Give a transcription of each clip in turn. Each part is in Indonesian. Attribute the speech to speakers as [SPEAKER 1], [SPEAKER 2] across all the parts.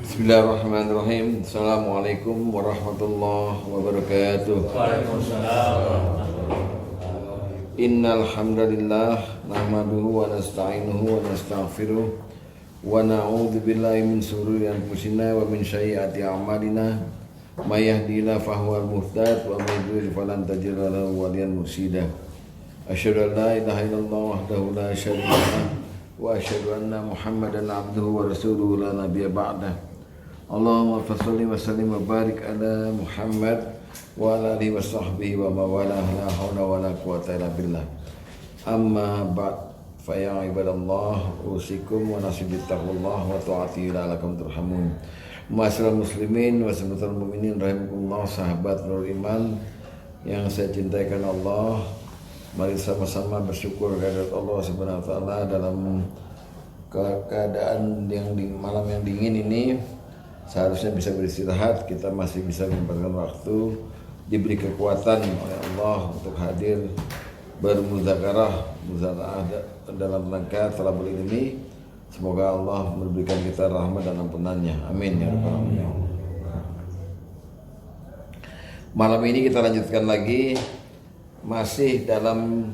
[SPEAKER 1] Bismillahirrahmanirrahim. Assalamualaikum warahmatullahi wabarakatuh.
[SPEAKER 2] Waalaikumsalam.
[SPEAKER 1] Innal hamdalillah nahmaduhu wa nasta'inuhu wa nastaghfiruh wa na'udzu billahi min shururi anfusina wa min sayyiati a'malina. May yahdihillahu fahuwal muhtad wa may yudlil falan tajida lahu waliyyan mursyida. Asyhadu an la ilaha illallah wahdahu la syarika lah wa asyhadu anna Muhammadan abduhu wa rasuluhu la nabiyya ba'dah. Allahumma fasholli wa sallim wa barik ala Muhammad wa ala alihi wa sahbihi wa mawalah la haula wa la quwwata illa billah. Amma ba'd, fa ya ibadallah usikum wa nasibi taqwallah wa ta'ati la'alakum turhamun. Ma'asyiral muslimin wa sahabatul mukminin rahimakumullah, sahabat nur iman yang saya cintai karena Allah. Mari sama-sama bersyukur kehadirat Allah Subhanahu wa taala dalam keadaan yang malam yang dingin ini. Seharusnya bisa beristirahat, kita masih bisa menyempatkan waktu, diberi kekuatan oleh Allah untuk hadir bermuzakarah dalam rangka thalabul ilmi. Semoga Allah memberikan kita rahmat dan ampunannya. Amin ya rabbal alamin. Malam ini kita lanjutkan lagi, masih dalam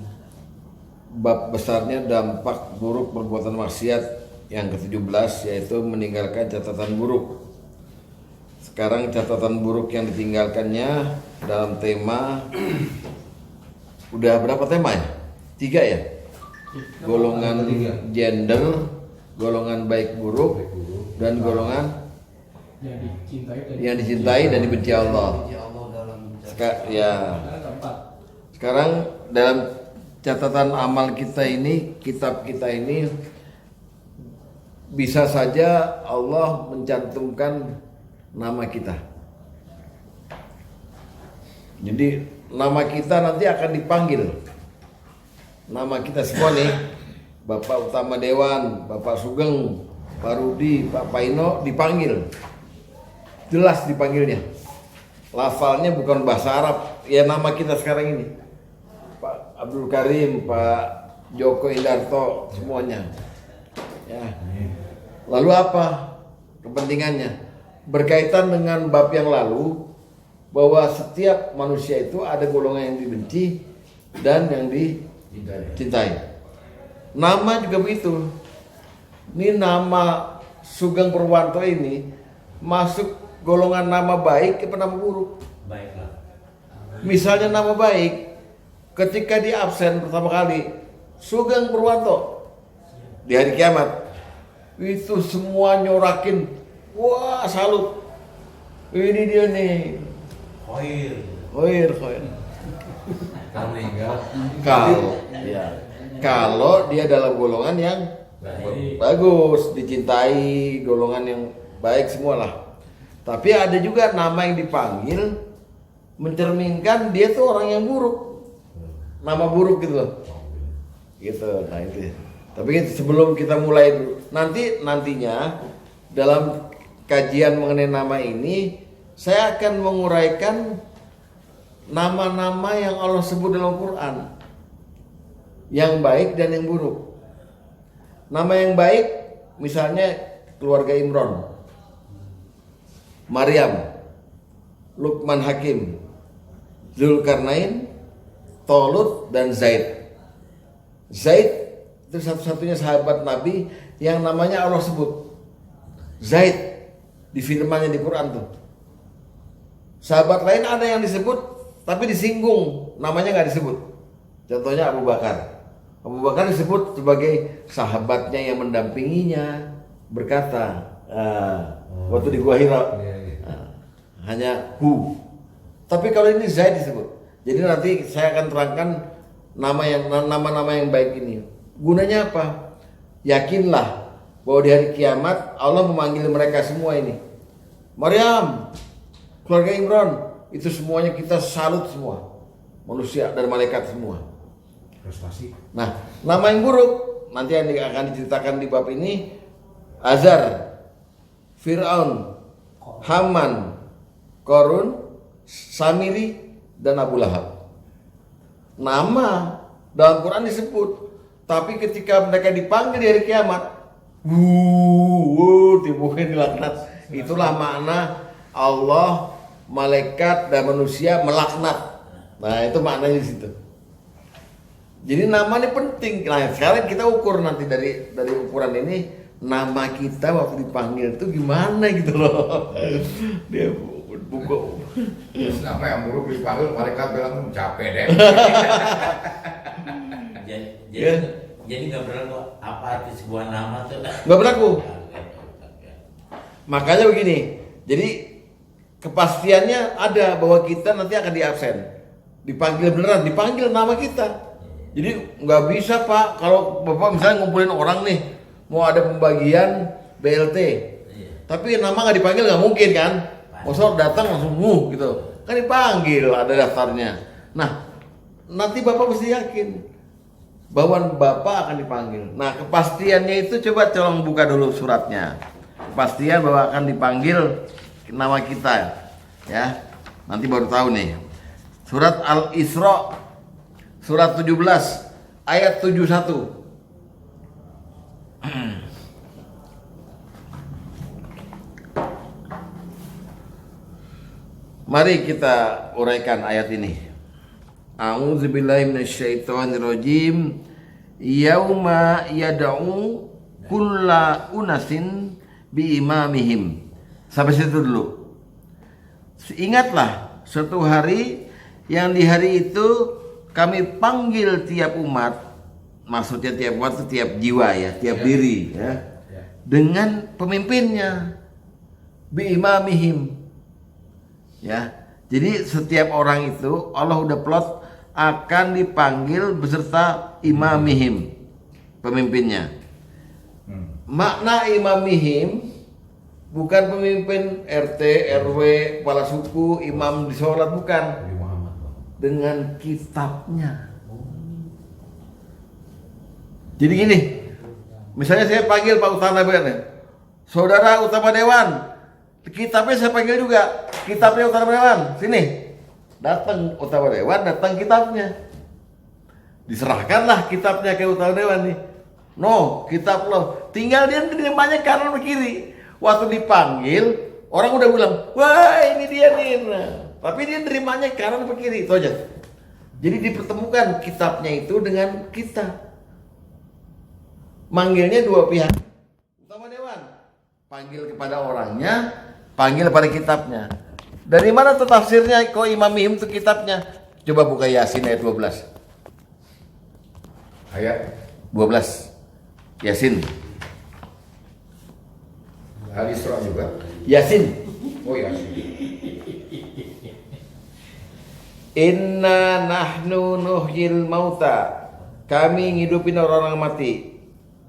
[SPEAKER 1] bab besarnya dampak buruk perbuatan maksiat yang ke-17, yaitu meninggalkan catatan buruk. Sekarang catatan buruk yang ditinggalkannya dalam tema, udah berapa tema ya? 3 ya? Golongan gender, golongan baik buruk, dan golongan yang dicintai dan dibenci Allah. Sekarang dalam catatan amal kita ini, kitab kita ini, bisa saja Allah mencantumkan nama kita. Jadi nama kita nanti akan dipanggil. Nama kita semua nih, Bapak Utama Dewan, Bapak Sugeng, Pak Rudi, Pak Paino dipanggil. Jelas dipanggilnya. Lafalnya bukan bahasa Arab, ya nama kita sekarang ini. Pak Abdul Karim, Pak Joko Indarto, semuanya. Ya. Lalu apa kepentingannya? Berkaitan dengan bab yang lalu, bahwa setiap manusia itu ada golongan yang dibenci dan yang dicintai. Nama juga begitu. Ini nama Sugeng Purwanto ini masuk golongan nama baik ke nama buruk.
[SPEAKER 2] Baiklah.
[SPEAKER 1] Misalnya nama baik, ketika dia absen pertama kali, Sugeng Purwanto, di hari kiamat itu semua nyorakin, wah salut, ini dia nih, Khoir. Kalau dia dalam golongan yang bagus, dicintai, golongan yang baik semualah. Tapi ada juga nama yang dipanggil mencerminkan dia tuh orang yang buruk, nama buruk gitu loh. Gitu, nah itu. Tapi sebelum kita mulai dulu, nantinya dalam kajian mengenai nama ini, saya akan menguraikan nama-nama yang Allah sebut dalam Quran, yang baik dan yang buruk. Nama yang baik misalnya keluarga Imron, Maryam, Luqman Hakim, Zulkarnain, Tolut, dan Zaid. Zaid itu satu-satunya sahabat Nabi yang namanya Allah sebut. Zaid di firman-Nya di Quran tuh. Sahabat lain ada yang disebut tapi disinggung, namanya nggak disebut. Contohnya Abu Bakar. Abu Bakar disebut sebagai sahabatnya yang mendampinginya, berkata waktu di Gua Hira, hanya hu. Tapi kalau ini Zaid disebut. Jadi nanti saya akan terangkan nama-nama yang baik ini. Gunanya apa? Yakinlah bahwa di hari kiamat Allah memanggil mereka semua ini. Maryam, keluarga Imran, itu semuanya kita salut semua. Manusia dan malaikat semua.
[SPEAKER 2] Prestasi.
[SPEAKER 1] Nah, nama yang buruk nanti yang akan diceritakan di bab ini, Azar, Fir'aun, Haman, Korun, Samiri, dan Abu Lahab. Nama dalam Quran disebut, tapi ketika mereka dipanggil di hari kiamat, bukan dilaknat. Itulah makna Allah, malaikat dan manusia melaknat. Nah, itu maknanya di situ. Jadi nama ini penting. Nah, sekarang kita ukur nanti dari ukuran ini, nama kita waktu dipanggil itu gimana gitu loh. Dia buku.
[SPEAKER 2] Terus nama yang buruk dipanggil, mereka bilang capek deh.
[SPEAKER 3] Jadi nggak berlaku apa arti sebuah nama tuh?
[SPEAKER 1] Nggak berlaku. Makanya begini. Jadi kepastiannya ada bahwa kita nanti akan diabsen. Dipanggil beneran, dipanggil nama kita. Jadi nggak bisa Pak, kalau Bapak misalnya ngumpulin orang nih, mau ada pembagian BLT, tapi nama nggak dipanggil nggak mungkin kan? Masa datang langsung gitu, kan dipanggil ada daftarnya. Nah, nanti Bapak mesti yakin bahwa Bapak akan dipanggil. Nah, kepastiannya itu coba tolong buka dulu suratnya. Kepastian bahwa akan dipanggil nama kita, ya. Nanti baru tahu nih. Surat Al-Isra. Surat 17 ayat 71. Mari kita uraikan ayat ini. A'udzubillahi minasyaitonirrajim. Yauma yad'u kulla unasin biimamihim. Sampai situ dulu. Ingatlah suatu hari yang di hari itu kami panggil tiap umat, maksudnya tiap umat itu tiap jiwa ya, tiap diri ya, dengan pemimpinnya, biimamihim, ya. Jadi setiap orang itu Allah udah plot akan dipanggil beserta imamihim, pemimpinnya. Makna imamihim bukan pemimpin RT, RW, kepala suku, imam di sholat, bukan. Dengan kitabnya. Jadi gini, misalnya saya panggil Pak Utama Dewan, Saudara Utama Dewan, kitabnya saya panggil juga, kitabnya Utama Dewan, sini. Datang Utama Dewan, datang kitabnya. Diserahkanlah kitabnya ke Utama Dewan nih. No, kitab lo. Tinggal dia nerimanya kanan ke kiri. Waktu dipanggil, orang udah bilang, wah ini dia nih. Nah, tapi dia nerimanya kanan ke kiri, itu aja. Jadi dipertemukan kitabnya itu dengan kita. Manggilnya dua pihak. Utama Dewan, panggil kepada orangnya, panggil pada kitabnya. Dari mana tuh tafsirnya kok imamihim itu kitabnya? Coba buka Yasin ayat 12.
[SPEAKER 2] Ayat
[SPEAKER 1] 12. Yasin.
[SPEAKER 2] Al-Isra juga.
[SPEAKER 1] Yasin.
[SPEAKER 2] Oh ya.
[SPEAKER 1] Inna nahnu nuhyil mauta. Kami ngidupin orang-orang mati.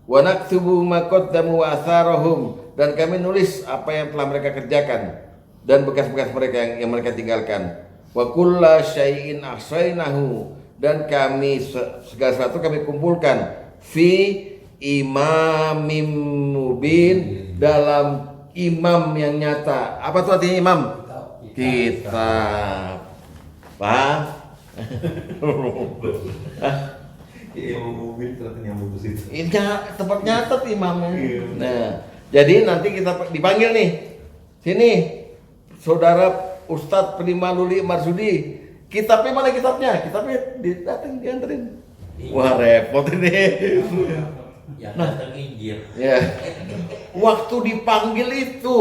[SPEAKER 1] Wa naktubu ma qaddamu wa atharahum, dan kami nulis apa yang telah mereka kerjakan dan bekas-bekas mereka yang mereka tinggalkan. Wa kulla syai'in ahsainahu, dan kami segala sesuatu kami kumpulkan fi imamim mubin, dalam imam yang nyata. Apa tuh artinya imam? Kitab. Paham?
[SPEAKER 4] Imam Mubin ternyata yang bagus itu.
[SPEAKER 1] Ini tempat nyatet imamnya. Nah, jadi nanti kita dipanggil nih. Sini, Saudara Ustadz Prima Luli Marsudi. Kitabnya mana kitabnya? Kitabnya datang dianterin. Wah repot ini.
[SPEAKER 3] Yang datang Injil.
[SPEAKER 1] Ya. Waktu dipanggil itu,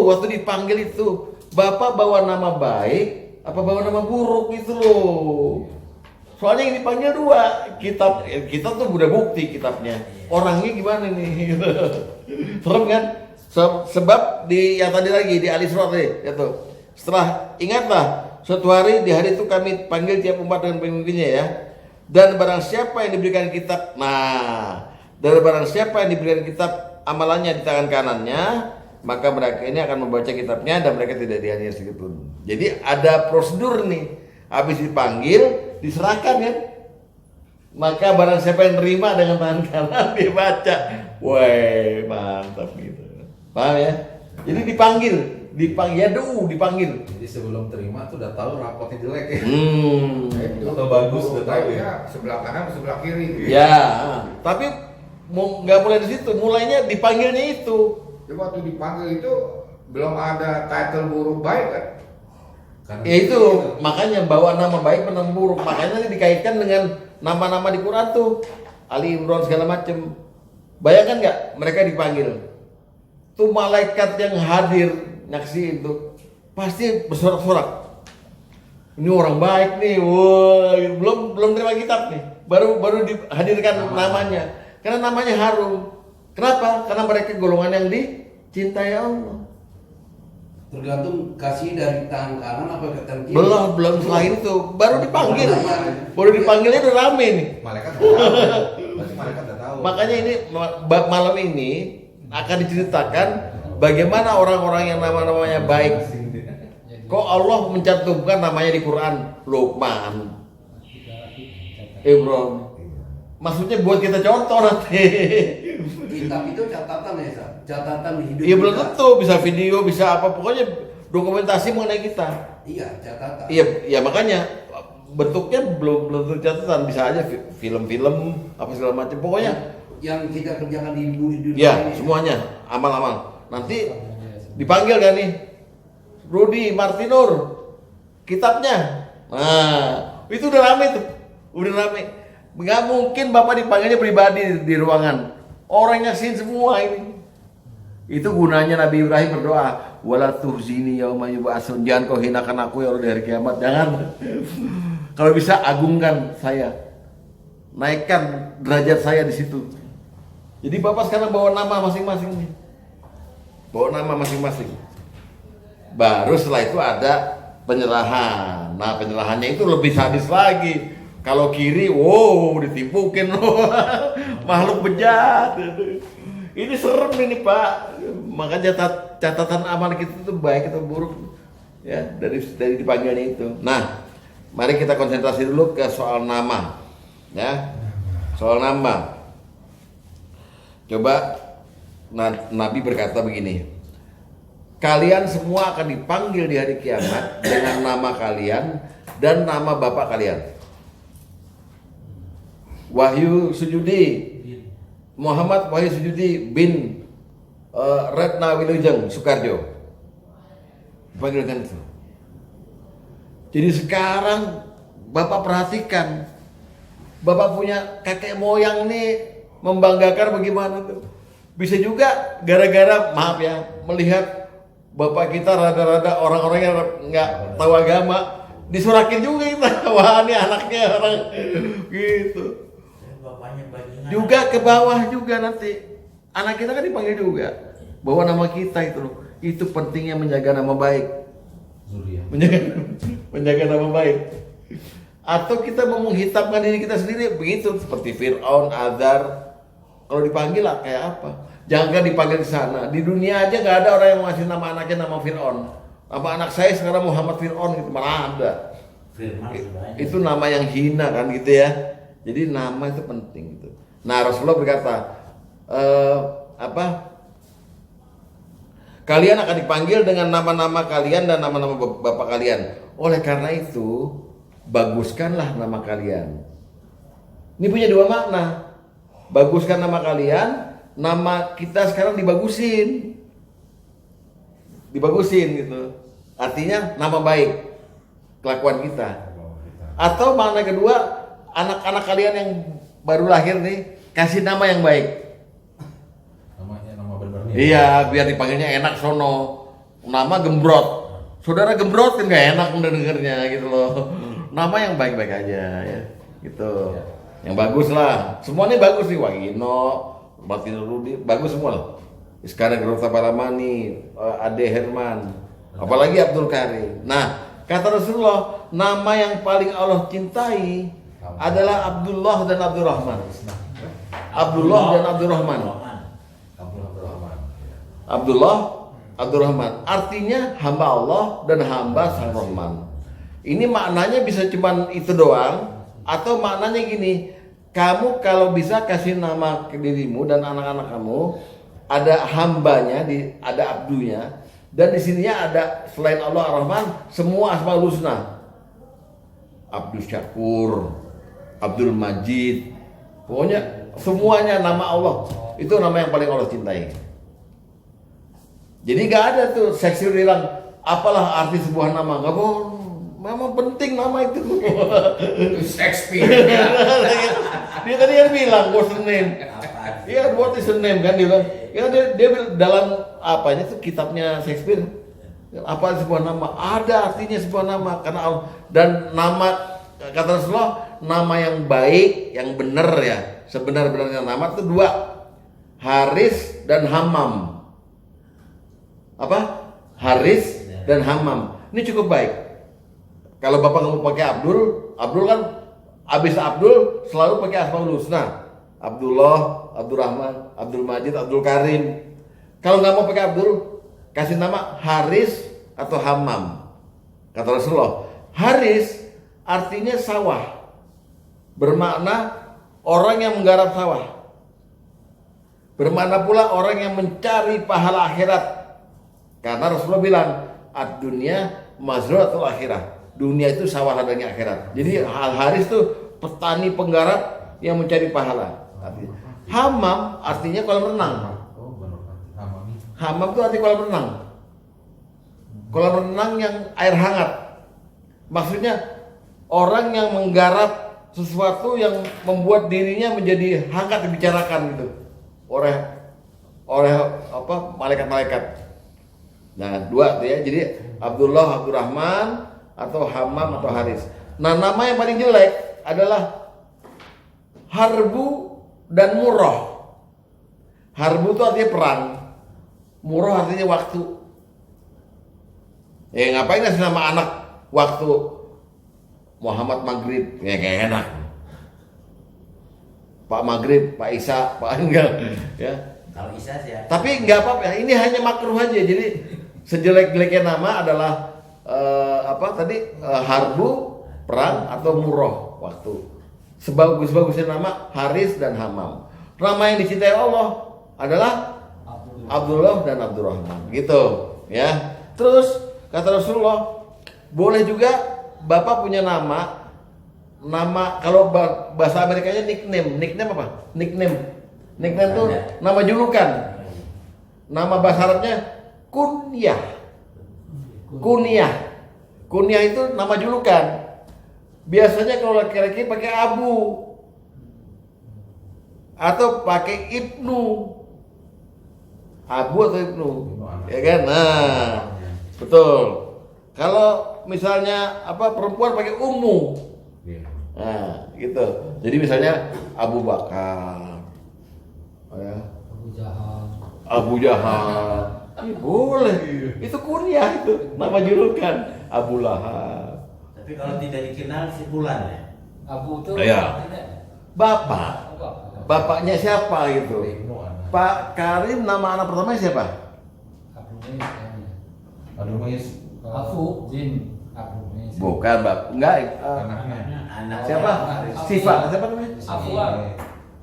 [SPEAKER 1] Bapak bawa nama baik apa bawa nama buruk gitu loh. Soalnya yang dipanggil dua, kita tuh udah bukti kitabnya. Orangnya gimana nih? Serem kan? Sebab di yang tadi lagi di Al-Isra tadi, itu. Setelah ingatlah suatu hari di hari itu kami panggil tiap umat dengan pemimpinnya ya. Dan barang siapa yang diberikan kitab, dari barang siapa yang diberikan kitab amalannya di tangan kanannya, maka mereka ini akan membaca kitabnya dan mereka tidak dianiaya sedikit pun. Jadi ada prosedur nih. Habis dipanggil, diserahkan kan. Maka barang siapa yang terima dengan tangan kanan dia baca. Wah, mantap gitu. Paham ya? Jadi dipanggil.
[SPEAKER 4] Jadi sebelum terima tuh udah tahu rapotnya jelek ya.
[SPEAKER 2] Itu
[SPEAKER 4] Atau bagus udah tahu ya.
[SPEAKER 2] Sebelah kanan, sebelah kiri.
[SPEAKER 1] Ya, tapi nggak mulai di situ. Mulainya dipanggilnya itu.
[SPEAKER 2] Dia waktu dipanggil itu belum ada title buruk baik kan?
[SPEAKER 4] Karena
[SPEAKER 1] Ya itu makanya bawa nama baik menang buruk, makanya nanti dikaitkan dengan nama-nama di Quran tuh Ali Imran segala macem. Bayangkan nggak mereka dipanggil, tuh malaikat yang hadir nyaksi itu pasti bersorak-sorak. Ini orang baik nih, wah belum terima kitab nih, baru dihadirkan namanya, karena namanya harum. Kenapa? Karena mereka golongan yang dicintai Allah.
[SPEAKER 5] Tergantung kasih dari tangan kanan apa ke tangan kiri.
[SPEAKER 1] Belum selain itu baru dipanggilnya udah rame nih.
[SPEAKER 4] malaikat udah tahu. Berarti malaikat udah tahu.
[SPEAKER 1] Makanya ini malam ini akan diceritakan bagaimana orang-orang yang nama-namanya baik. Kok Allah mencantumkan namanya di Quran? Luqman, Ibrahim. Maksudnya buat kita contoh nanti.
[SPEAKER 5] Kitab itu catatan ya, Sa? Catatan hidup.
[SPEAKER 1] Iya belum
[SPEAKER 5] kita.
[SPEAKER 1] tentu bisa video, bisa apa, pokoknya dokumentasi mengenai kita.
[SPEAKER 5] Iya, catatan.
[SPEAKER 1] Iya makanya bentuknya belum tentu catatan, bisa aja film-film apa segala macam. Pokoknya
[SPEAKER 5] yang kita kerjakan di dunia
[SPEAKER 1] ya
[SPEAKER 5] ini.
[SPEAKER 1] semuanya amal-amal. Nanti dipanggil kan nih, Rudy Martinur, kitabnya. Nah itu udah rame tuh, udah rame. Nggak mungkin bapak dipanggilnya pribadi di ruangan. Orang nyaksiin semua ini. Itu gunanya Nabi Ibrahim berdoa, wala tuhzini yauma yub'atsun. Jangan kau hinakan aku ya Allah di hari kiamat. Jangan. Kalau bisa agungkan saya, naikkan derajat saya di situ. Jadi bapak sekarang bawa nama masing-masing nih. Bawa nama masing-masing. Baru setelah itu ada penyerahan. Nah penyerahannya itu lebih sadis lagi. Kalau kiri, wow ditimpukin loh. Makhluk bejat. Ini serem ini Pak. Maka catatan amal kita itu baik atau buruk ya dari dipanggilnya itu. Nah, mari kita konsentrasi dulu ke soal nama. Ya. Soal nama. Coba Nabi berkata begini. Kalian semua akan dipanggil di hari kiamat dengan nama kalian dan nama bapak kalian. Wahyu Sujudi Muhammad Wahyu Sujudi bin Retna Wilujeng Soekarjo dipanggilkan itu. Jadi sekarang bapak perhatikan, bapak punya kakek moyang nih membanggakan bagaimana tuh. Bisa juga gara-gara maaf ya melihat bapak kita rada-rada orang-orang yang nggak tahu agama disurakin juga kita. Wah ini anaknya orang gitu.
[SPEAKER 3] Bapaknya bajingan.
[SPEAKER 1] Juga ke bawah juga nanti anak kita kan dipanggil juga bawa nama kita itu loh. Itu pentingnya menjaga nama baik,
[SPEAKER 4] Zuriat.
[SPEAKER 1] menjaga nama baik. Atau kita mau menghitamkan diri kita sendiri begitu seperti Fir'aun, Azar. Kalau dipanggil lah kayak apa? Jangan dipanggil di sana. Di dunia aja nggak ada orang yang ngasih nama anaknya nama Fir'aun. Nama anak saya sekarang Muhammad Fir'aun gitu malah ada.
[SPEAKER 3] Firman sebenarnya.
[SPEAKER 1] Itu nama yang hina kan gitu ya. Jadi nama itu penting gitu. Nah Rasulullah berkata, kalian akan dipanggil dengan nama-nama kalian dan nama-nama bapak kalian. Oleh karena itu, baguskanlah nama kalian. Ini punya dua makna. Baguskan nama kalian, nama kita sekarang dibagusin. Dibagusin gitu. Artinya nama baik kelakuan kita. Atau makna kedua, anak-anak kalian yang baru lahir nih kasih nama yang baik.
[SPEAKER 4] Namanya nama benernya.
[SPEAKER 1] Iya, biar dipanggilnya enak sono. Nama Gembrot. Saudara Gembrot kan gak enak mendengarnya gitu loh. Nama yang baik-baik aja ya. Gitu. Yang bagus lah. Semuanya bagus nih, Wagino, Martin Rudi, bagus semua loh. Sekarang Gerota Paramani, Ade Herman, apalagi Abdul Karim. Nah, kata Rasulullah, nama yang paling Allah cintai adalah Abdullah dan Abdurrahman. Abdullah dan Abdurrahman. Abdullah, Abdurrahman. Artinya hamba Allah dan hamba Sang Rahman. Ini maknanya bisa cuman itu doang, atau maknanya gini, kamu kalau bisa kasih nama ke dirimu dan anak-anak kamu, ada hambanya, ada abdunya, dan di sininya ada selain Allah Ar-Rahman semua Asmaul Husna. Abdul Syakur, Abdul Majid, pokoknya semuanya nama Allah. Itu nama yang paling Allah cintai. Jadi nggak ada tuh seksi bilang apalah arti sebuah nama, nggak boleh. Memang penting nama itu.
[SPEAKER 2] Shakespeare.
[SPEAKER 1] Dia tadi kan bilang what's the name?
[SPEAKER 3] Apa?
[SPEAKER 1] Iya, what is the name kan dia bilang. Ya dia bilang dalam apanya tuh kitabnya Shakespeare. Apa sebuah nama? Ada artinya sebuah nama karena dan nama kata Rasulullah nama yang baik, yang benar ya, sebenar-benarnya nama itu dua. Haris dan Hammam. Apa? Haris dan Hammam. Ini cukup baik. Kalau bapak nggak mau pakai Abdul, Abdul kan abis Abdul selalu pakai Asmaul Husna. Abdullah, Abdurrahman, Abdul Majid, Abdul Karim. Kalau nggak mau pakai Abdul, kasih nama Haris atau Hammam. Kata Rasulullah, Haris artinya sawah, bermakna orang yang menggarap sawah. Bermakna pula orang yang mencari pahala akhirat. Karena Rasulullah bilang, ad-dunya mazra'atul akhirah. Dunia itu sawah ladangnya akhirat. Jadi Haris itu petani penggarap yang mencari pahala. Hammam artinya kolam renang. Hammam itu arti kolam renang. Kolam renang yang air hangat. Maksudnya orang yang menggarap sesuatu yang membuat dirinya menjadi hangat dibicarakan gitu. Oleh apa malaikat-malaikat. Nah, dua tuh ya. Jadi Abdullah, Abdurrahman atau Hammam atau Haris. Nah, nama yang paling jelek adalah Harbu dan Murrah. Harbu itu artinya perang. Murrah artinya waktu. Ngapain ngasih nama anak waktu Muhammad Maghrib? Ya kayak enak. Pak Maghrib, Pak Isa, Pak enggak ya.
[SPEAKER 3] Kalau Isa sih ya. Tapi
[SPEAKER 1] Tapi nggak apa-apa. Ini hanya makruh aja. Jadi sejelek-jeleknya nama adalah Harbu perang atau Murrah waktu. Sebagus-bagusnya nama Haris dan Hammam. Nama yang dicintai Allah adalah Abdullah dan Abdurrahman. Gitu ya. Terus kata Rasulullah, boleh juga bapak punya nama kalau bahasa Amerikanya nickname. Nickname apa? Nickname tuh nama julukan. Nama bahasa Arabnya kunyah. Kunyah itu nama julukan. Biasanya kalau laki-laki pakai Abu atau pakai Ibnu. Abu atau Ibnu, ya kan? Nah, betul. Kalau misalnya perempuan pakai Ummu. Nah, gitu. Jadi misalnya Abu Bakar, ya. Abu Jahal. Boleh. Itu kunyah itu, nama julukan. Abu Lahab.
[SPEAKER 3] tapi kalau tidak dikenal si bulan ya.
[SPEAKER 6] Abu itu
[SPEAKER 1] Iya.
[SPEAKER 6] artinya
[SPEAKER 1] Bapak.
[SPEAKER 6] apa?
[SPEAKER 1] Bapaknya siapa gitu? Pak Karim nama anak pertamanya siapa?
[SPEAKER 6] Abu Nes.
[SPEAKER 4] Aduh, Mas.
[SPEAKER 6] Afu Jin Abu Nes.
[SPEAKER 1] Bukan, Bap. Enggak.
[SPEAKER 4] Anaknya.
[SPEAKER 3] Anak
[SPEAKER 1] Siapa? Siva. Siapa namanya?
[SPEAKER 6] Afwa.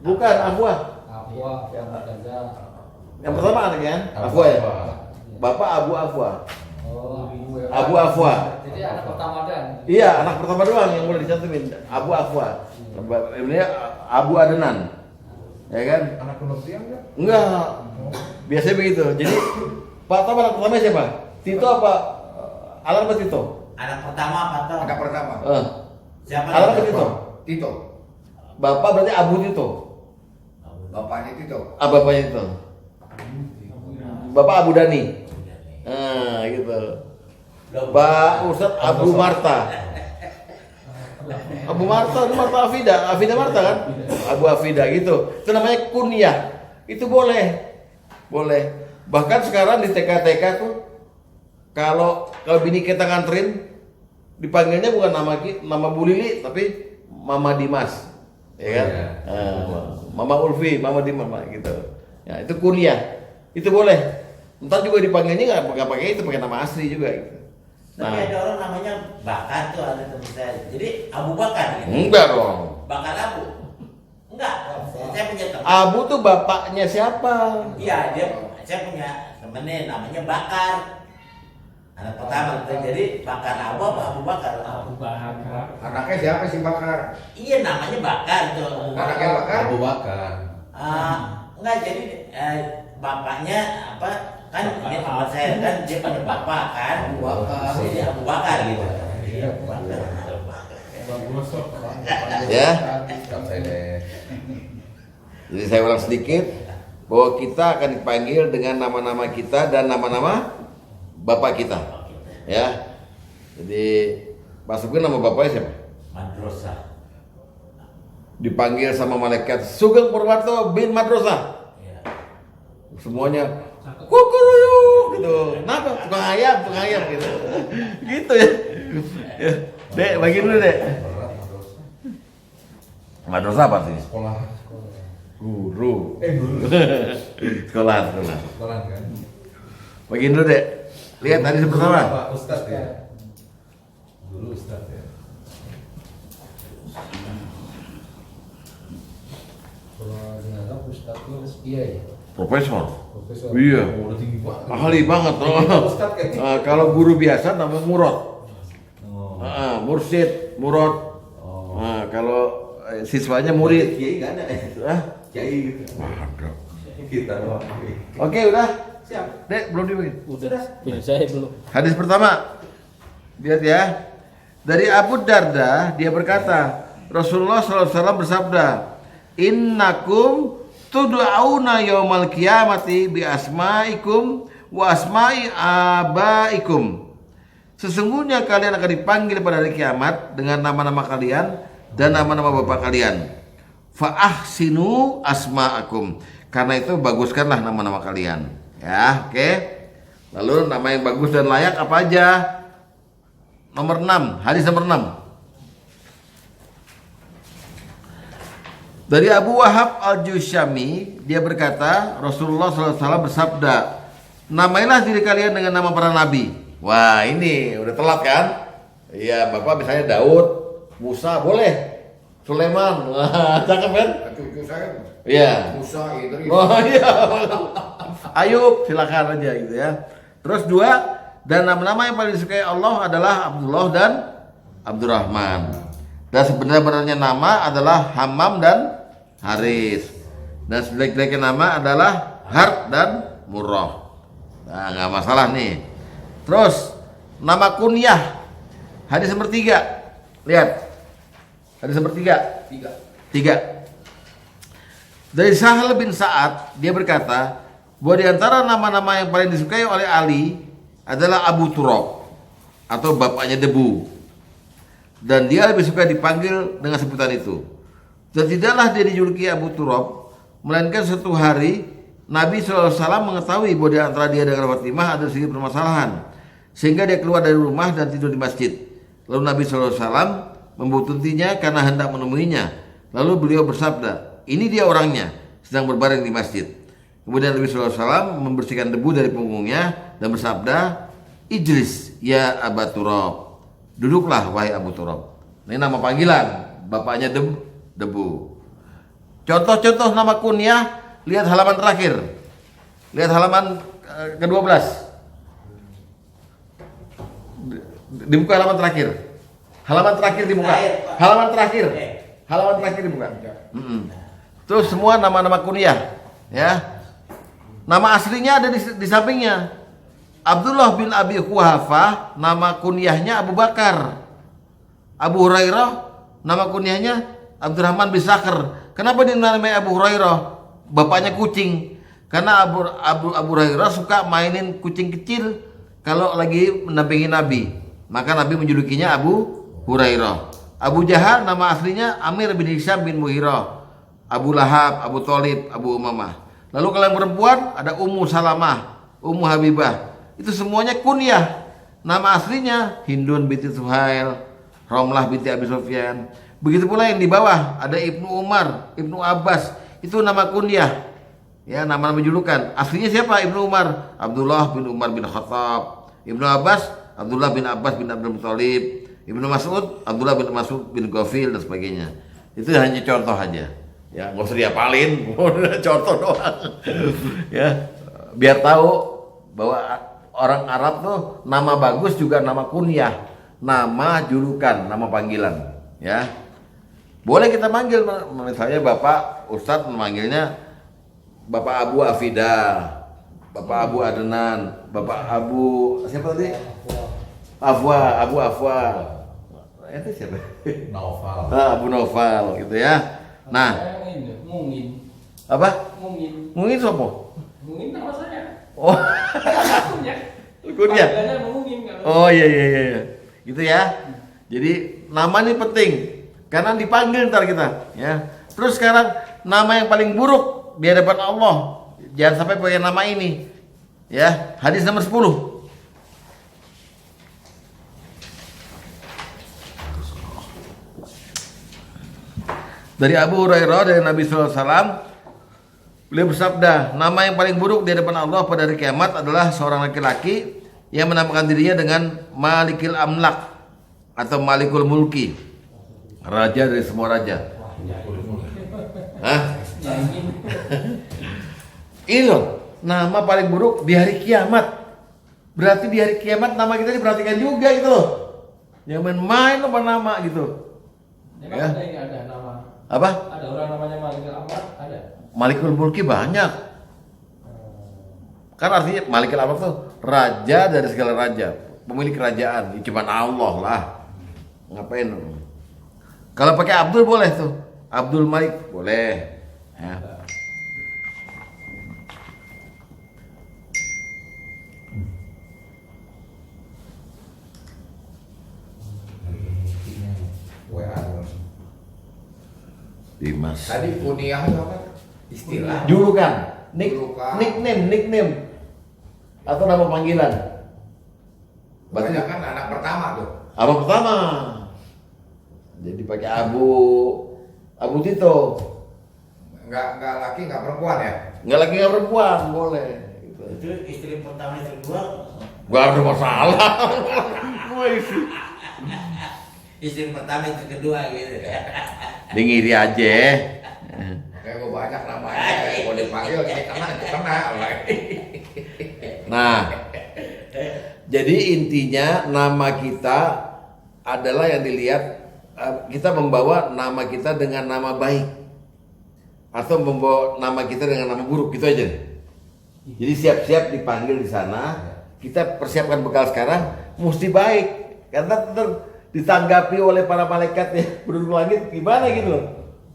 [SPEAKER 1] Bukan, Afwa.
[SPEAKER 6] Afwa yang berjaga.
[SPEAKER 1] Yang pertama anaknya kan? Afwa ya? Bapak Abu Afwa.
[SPEAKER 6] Oh,
[SPEAKER 1] Abu Afwa.
[SPEAKER 6] Jadi anak pertama dan.
[SPEAKER 1] Iya, anak pertama doang yang boleh dicantumin. Abu Afwa. Ini Abu Adenan. Ya kan?
[SPEAKER 2] Anak penelitian kan?
[SPEAKER 1] Enggak. Biasanya begitu. Jadi Pak tahu anak pertama siapa? Tito apa? Alan apa Tito?
[SPEAKER 3] anak pertama apa toh?
[SPEAKER 2] Anak pertama.
[SPEAKER 3] Siapa?
[SPEAKER 1] Alan apa
[SPEAKER 3] namanya?
[SPEAKER 1] Tito?
[SPEAKER 2] Tito.
[SPEAKER 1] Bapak berarti Abu Tito.
[SPEAKER 2] Bapaknya Tito.
[SPEAKER 1] Bapaknya Tito. Bapak Abu Dani. Gitu. Pak Ustadz Abu Marta. Abu Marta, itu Marta Afida Marta kan? Abu Afida gitu. Itu namanya kunyah. Itu boleh. Bahkan sekarang di TK tuh kalau bini kita nganterin dipanggilnya bukan nama Bu Lili tapi Mama Dimas. Ya kan? Mama Ulfi, Mama Dimas gitu. Ya, itu kunyah. Itu boleh. Ntar juga dipanggilnya nggak pakai itu, pakai nama asli juga gitu.
[SPEAKER 3] Tapi ada orang namanya Bakar tuh, ada teman saya. Jadi Abu Bakar gitu.
[SPEAKER 1] Enggak dong.
[SPEAKER 3] Bakar Abu. Enggak. Saya punya teman.
[SPEAKER 1] Abu tuh bapaknya siapa?
[SPEAKER 3] Iya, saya punya temennya namanya Bakar. Anak pertama tuh. Jadi Bakar Abu apa Abu Bakar?
[SPEAKER 6] Abu Bakar.
[SPEAKER 2] Anaknya siapa sih Bakar?
[SPEAKER 3] Iya, namanya Bakar tuh.
[SPEAKER 2] Anaknya Bakar?
[SPEAKER 4] Abu Bakar.
[SPEAKER 3] Enggak, jadi bapaknya Kan dia teman saya kan dia punya bapak kan.
[SPEAKER 5] Abu Bakar.
[SPEAKER 3] Jadi Abu Bakar gitu. Iya,
[SPEAKER 1] Ya.
[SPEAKER 4] Sikap saya deh.
[SPEAKER 1] Jadi saya ulang sedikit bahwa kita akan dipanggil dengan nama-nama kita dan nama-nama bapak kita. Ya. Jadi masukin nama bapaknya siapa?
[SPEAKER 3] Madrosa.
[SPEAKER 1] Dipanggil sama malaikat Sugeng Purwanto bin Madrosa.
[SPEAKER 3] Iya.
[SPEAKER 1] Semuanya kukuruyuk gitu. Kenapa? Tukang ayam gitu. Gitu ya. Ya. Dek, bagi dulu dek.
[SPEAKER 4] Berat terus.
[SPEAKER 1] Madrosa apa sih?
[SPEAKER 4] Sekolah.
[SPEAKER 1] Guru.
[SPEAKER 4] Dulu.
[SPEAKER 1] Sekolah.
[SPEAKER 4] Sekolah kan.
[SPEAKER 1] Bagi dulu dek. Lihat tadi pertama.
[SPEAKER 4] Pak Ustadz ya. Dulu Ustadz ya.
[SPEAKER 6] Kalau dianggap Ustadz itu kiai.
[SPEAKER 1] Profesor.
[SPEAKER 6] Profesor.
[SPEAKER 1] Iya.
[SPEAKER 4] Oh, udah tinggi banget.
[SPEAKER 1] Ahli banget.
[SPEAKER 4] Ustadz kayak.
[SPEAKER 1] Kalau guru biasa namanya murad.
[SPEAKER 4] Oh.
[SPEAKER 1] Mursid, murad.
[SPEAKER 4] Oh.
[SPEAKER 1] Kalau siswanya murid.
[SPEAKER 4] Kiai nggak ada.
[SPEAKER 1] Hah?
[SPEAKER 4] Kiai gitu.
[SPEAKER 1] Ada.
[SPEAKER 4] Kita doang.
[SPEAKER 1] Oke, udah.
[SPEAKER 4] Siap.
[SPEAKER 1] Dek, belum dibikin.
[SPEAKER 6] Udah. Saya belum.
[SPEAKER 1] Hadis pertama. Lihat ya. Dari Abu Darda dia berkata, Rasulullah SAW bersabda, "Innakum tud'auna yaumal qiyamati bi asma'ikum wa asma'i abaikum." Sesungguhnya kalian akan dipanggil pada hari kiamat dengan nama-nama kalian dan nama-nama bapak kalian. Fa ahsinu asma'akum. Karena itu baguskanlah nama-nama kalian. Ya, oke. Lalu nama yang bagus dan layak apa aja? Nomor 6, hadis nomor 6. Dari Abu Wahab Al-Jushami, dia berkata, Rasulullah SAW bersabda, "Namailah diri kalian dengan nama para nabi." Wah, ini udah telat kan? Iya, Bapak misalnya Daud, Musa boleh, Sulaiman, wah, cakep kan?
[SPEAKER 2] Cucu saya
[SPEAKER 1] Iya.
[SPEAKER 2] Musa Idris.
[SPEAKER 1] Oh iya. Ayub, silakan aja gitu ya. Terus 2, dan nama-nama yang paling disukai Allah adalah Abdullah dan Abdurrahman. Dan sebenarnya nama adalah Hammam dan Haris. Dan sebaik-baiknya nama adalah Harb dan Murrah. Nah, nggak masalah nih. Terus nama kunyah. Hadis nomor 3. Lihat. Hadis nomor 3. 3. Dari Sahal bin Sa'ad, dia berkata bahwa di antara nama-nama yang paling disukai oleh Ali adalah Abu Turab atau bapaknya debu. Dan dia lebih suka dipanggil dengan sebutan itu. Dan tidaklah dia dijuluki Abu Turab, melainkan suatu hari Nabi SAW mengetahui bahwa di antara dia dengan Fatimah ada sedikit permasalahan, sehingga dia keluar dari rumah dan tidur di masjid. Lalu Nabi SAW membuntutinya karena hendak menemuinya. Lalu beliau bersabda, "Ini dia orangnya, sedang berbaring di masjid." Kemudian Nabi SAW membersihkan debu dari punggungnya dan bersabda, "Ijlis ya Abu Turab." Duduklah wahai Abu Turab. Ini nama panggilan, bapaknya debu. Contoh-contoh nama kunyah, lihat halaman terakhir. Lihat halaman ke-12. Dibuka halaman terakhir. Halaman terakhir dibuka. Halaman terakhir. Halaman terakhir dibuka. Terus semua nama-nama kunyah, ya. Nama aslinya ada di sampingnya. Abdullah bin Abi Quhafah, nama kunyahnya Abu Bakar. Abu Hurairah, nama kunyahnya Abdurrahman bin Sakhr. Kenapa dinamai Abu Hurairah? Bapaknya kucing. Karena Abu Hurairah suka mainin kucing kecil kalau lagi mendampingi Nabi. Maka Nabi menjulukinya Abu Hurairah. Abu Jahal nama aslinya Amir bin Hisham bin Muhirah. Abu Lahab, Abu Thalib, Abu Umamah. Lalu kalau yang perempuan ada Ummu Salamah, Ummu Habibah. Itu semuanya kunyah. Nama aslinya Hindun binti Suhail, Romlah binti Abi Sufyan. Begitu pula yang di bawah ada Ibnu Umar, Ibnu Abbas. Itu nama kunyah. Ya, nama-nama julukan. Aslinya siapa Ibnu Umar? Abdullah bin Umar bin Khattab. Ibnu Abbas, Abdullah bin Abbas bin Abdul Muthalib. Ibnu Mas'ud, Abdullah bin Mas'ud bin Ghafil dan sebagainya. Itu hanya contoh aja. Ya, nggak usah diapalin, contoh doang. Ya, biar tahu bahwa orang Arab tuh nama bagus juga nama kunyah, nama julukan, nama panggilan. Ya, boleh kita manggil, misalnya Bapak Ustadz memanggilnya Bapak Abu Afidah, Bapak Abu Adnan, Bapak Abu siapa tadi? Abu Afwa. Itu siapa?
[SPEAKER 2] Novel.
[SPEAKER 1] Abu Noval gitu ya. Nah,
[SPEAKER 6] Ini mungkin.
[SPEAKER 1] apa?
[SPEAKER 6] Mungkin.
[SPEAKER 1] Mungkin sopo?
[SPEAKER 6] Mungkin nama saya.
[SPEAKER 1] Oh,
[SPEAKER 6] Punya.
[SPEAKER 1] Kunya.
[SPEAKER 6] Panggilannya mungkin kan.
[SPEAKER 1] Oh iya. Gitu ya. Jadi nama ini penting karena dipanggil ntar kita ya. Terus sekarang nama yang paling buruk di hadapan Allah. Jangan sampai pakai nama ini. Ya, hadis nomor 10. Dari Abu Hurairah dari Nabi sallallahu alaihi wasallam, beliau bersabda, nama yang paling buruk di hadapan Allah pada hari kiamat adalah seorang laki-laki yang menamakan dirinya dengan Malikil Amlak atau Malikul Mulki, raja dari semua raja. Hah? Ini loh, nama paling buruk di hari kiamat. Berarti di hari kiamat nama kita diperhatikan juga itu loh. Jangan main-main nama gitu.
[SPEAKER 6] Memang
[SPEAKER 1] Ya.
[SPEAKER 6] ada nama.
[SPEAKER 1] Apa?
[SPEAKER 6] Ada orang namanya Malik Ahmad, ada.
[SPEAKER 1] Malikul Mulki banyak. Kan artinya Malikul Amlak tuh raja dari segala raja, pemilik kerajaan. Cuma Allah lah. Ngapain? Kalau pakai Abdul boleh tuh. Abdul Malik boleh. Ya.
[SPEAKER 2] WA.
[SPEAKER 1] Dimas.
[SPEAKER 2] Tadi kuliah itu apa? Istilah.
[SPEAKER 1] Julukan,
[SPEAKER 2] Julukan.
[SPEAKER 1] nickname, atau nama panggilan.
[SPEAKER 2] Banyak kan anak pertama tuh.
[SPEAKER 1] Abang pertama. Jadi pakai Abu Tito.
[SPEAKER 2] Enggak laki, enggak perempuan ya?
[SPEAKER 1] Nggak lagi nggak perempuan, boleh. Gitu.
[SPEAKER 3] Itu istri pertama istri kedua.
[SPEAKER 1] Gak ada masalah. Wih.
[SPEAKER 3] Istri pertama istri kedua gitu.
[SPEAKER 1] Dia ngiri aja.
[SPEAKER 2] Kayak gue banyak namanya, kalau dipanggil kayak kena.
[SPEAKER 1] Nah, jadi intinya nama kita adalah yang dilihat, kita membawa nama kita dengan nama baik atau membawa nama kita dengan nama buruk, gitu aja. Jadi siap-siap dipanggil di sana, kita persiapkan bekal sekarang, mesti baik karena ditanggapi oleh para malaikat ya penduduk langit gimana gitu loh.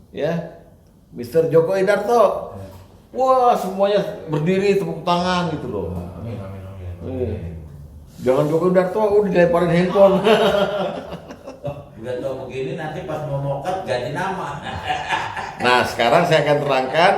[SPEAKER 1] Ya, Mr. Joko Indarto, wah semuanya berdiri tepuk tangan gitu loh.
[SPEAKER 2] Amin.
[SPEAKER 1] Jangan Joko Indarto, udah dilemparin handphone.
[SPEAKER 3] Udah tau begini nanti pas mau mokat ganti nama.
[SPEAKER 1] Nah sekarang saya akan terangkan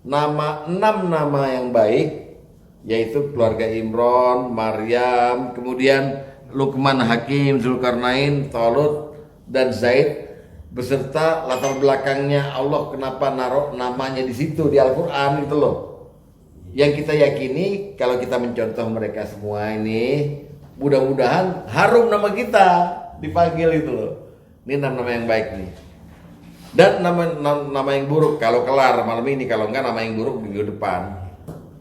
[SPEAKER 1] 6 nama yang baik, yaitu keluarga Imron, Maryam, kemudian Luqman Hakim, Zulkarnain, Talut, dan Zaid, beserta latar belakangnya Allah kenapa naruh namanya di situ di Al-Quran gitu loh. Yang kita yakini kalau kita mencontoh mereka semua ini, mudah-mudahan harum nama kita dipanggil itu loh. Ini nama yang baik nih. Dan nama yang buruk kalau kelar malam ini, kalau enggak nama yang buruk minggu depan.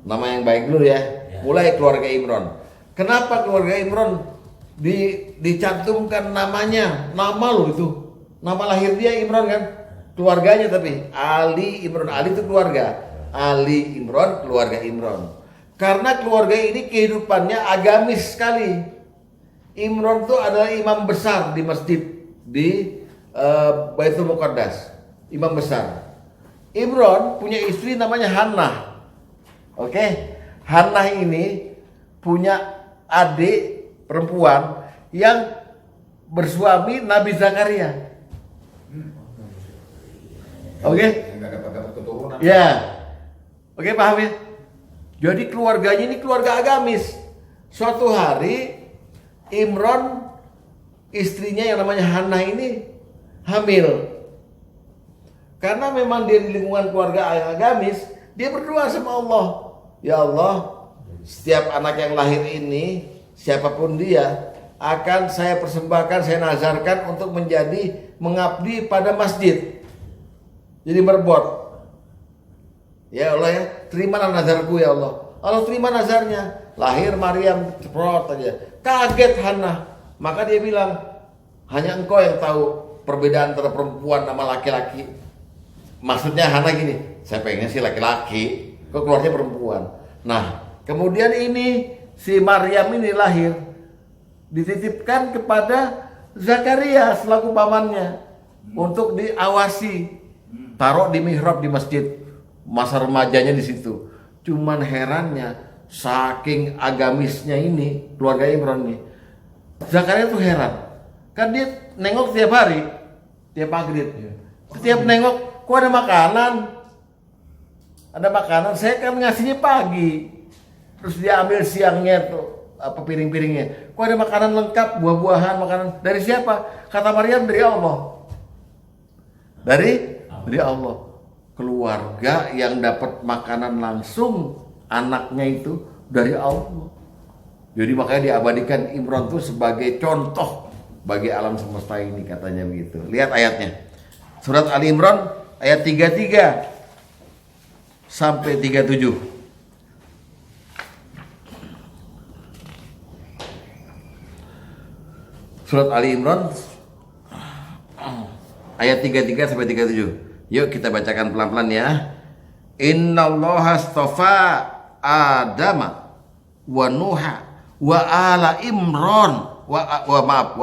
[SPEAKER 1] Nama yang baik dulu ya. Mulai keluarga Imron. Kenapa keluarga Imron dicantumkan namanya? Nama loh itu. Nama lahir dia Imron kan? Keluarganya tapi Ali Imron. Ali itu keluarga. Ali Imron, keluarga Imron. Karena keluarga ini kehidupannya agamis sekali. Imron itu adalah imam besar di masjid di Baitul Muqaddas, imam besar. Imron punya istri namanya Hannah. Oke, Hannah ini punya adik perempuan yang bersuami Nabi Zakaria. Oke?
[SPEAKER 2] Enggak dapat keturunan.
[SPEAKER 1] Ya. Oke, paham ya? Jadi keluarganya ini keluarga agamis. Suatu hari Imron, istrinya yang namanya Hannah ini hamil. Karena memang dia di lingkungan keluarga yang agamis, dia berdoa sama Allah. Ya Allah, setiap anak yang lahir ini, siapapun dia, akan saya persembahkan, saya nazarkan untuk menjadi mengabdi pada masjid. Jadi merbot. Ya Allah ya, terimalah nazarku ya Allah. Allah terima nazarnya. Lahir Maryam ceprot aja. Kaget Hannah. Maka dia bilang, hanya engkau yang tahu perbedaan antara perempuan sama laki-laki. Maksudnya Hannah gini, saya pengennya sih laki-laki, kok keluarnya perempuan. Nah, kemudian ini si Maryam ini lahir, dititipkan kepada Zakaria selaku pamannya untuk diawasi, taruh di mihrab di masjid, masa remajanya di situ. Cuman herannya, saking agamisnya ini keluarga Imran nih, Zakaria tuh heran, kan dia nengok tiap hari, tiap maghrib, setiap nengok, kok ada makanan? Ada makanan, saya kan ngasihnya pagi, terus dia ambil siangnya tuh apa piring-piringnya, kok ada makanan lengkap, buah-buahan, makanan dari siapa? Kata Maryam, dari Allah. Dari Allah. Keluarga yang dapat makanan langsung anaknya itu dari Allah. Jadi makanya diabadikan Imran itu sebagai contoh bagi alam semesta ini, katanya begitu. Lihat ayatnya. Surat Ali Imran ayat 33 sampai 37. Surat Ali Imran ayat 33 sampai 37. Yuk kita bacakan pelan-pelan ya. Innallaha astafa Adama wa Nuha wa ala Imran wa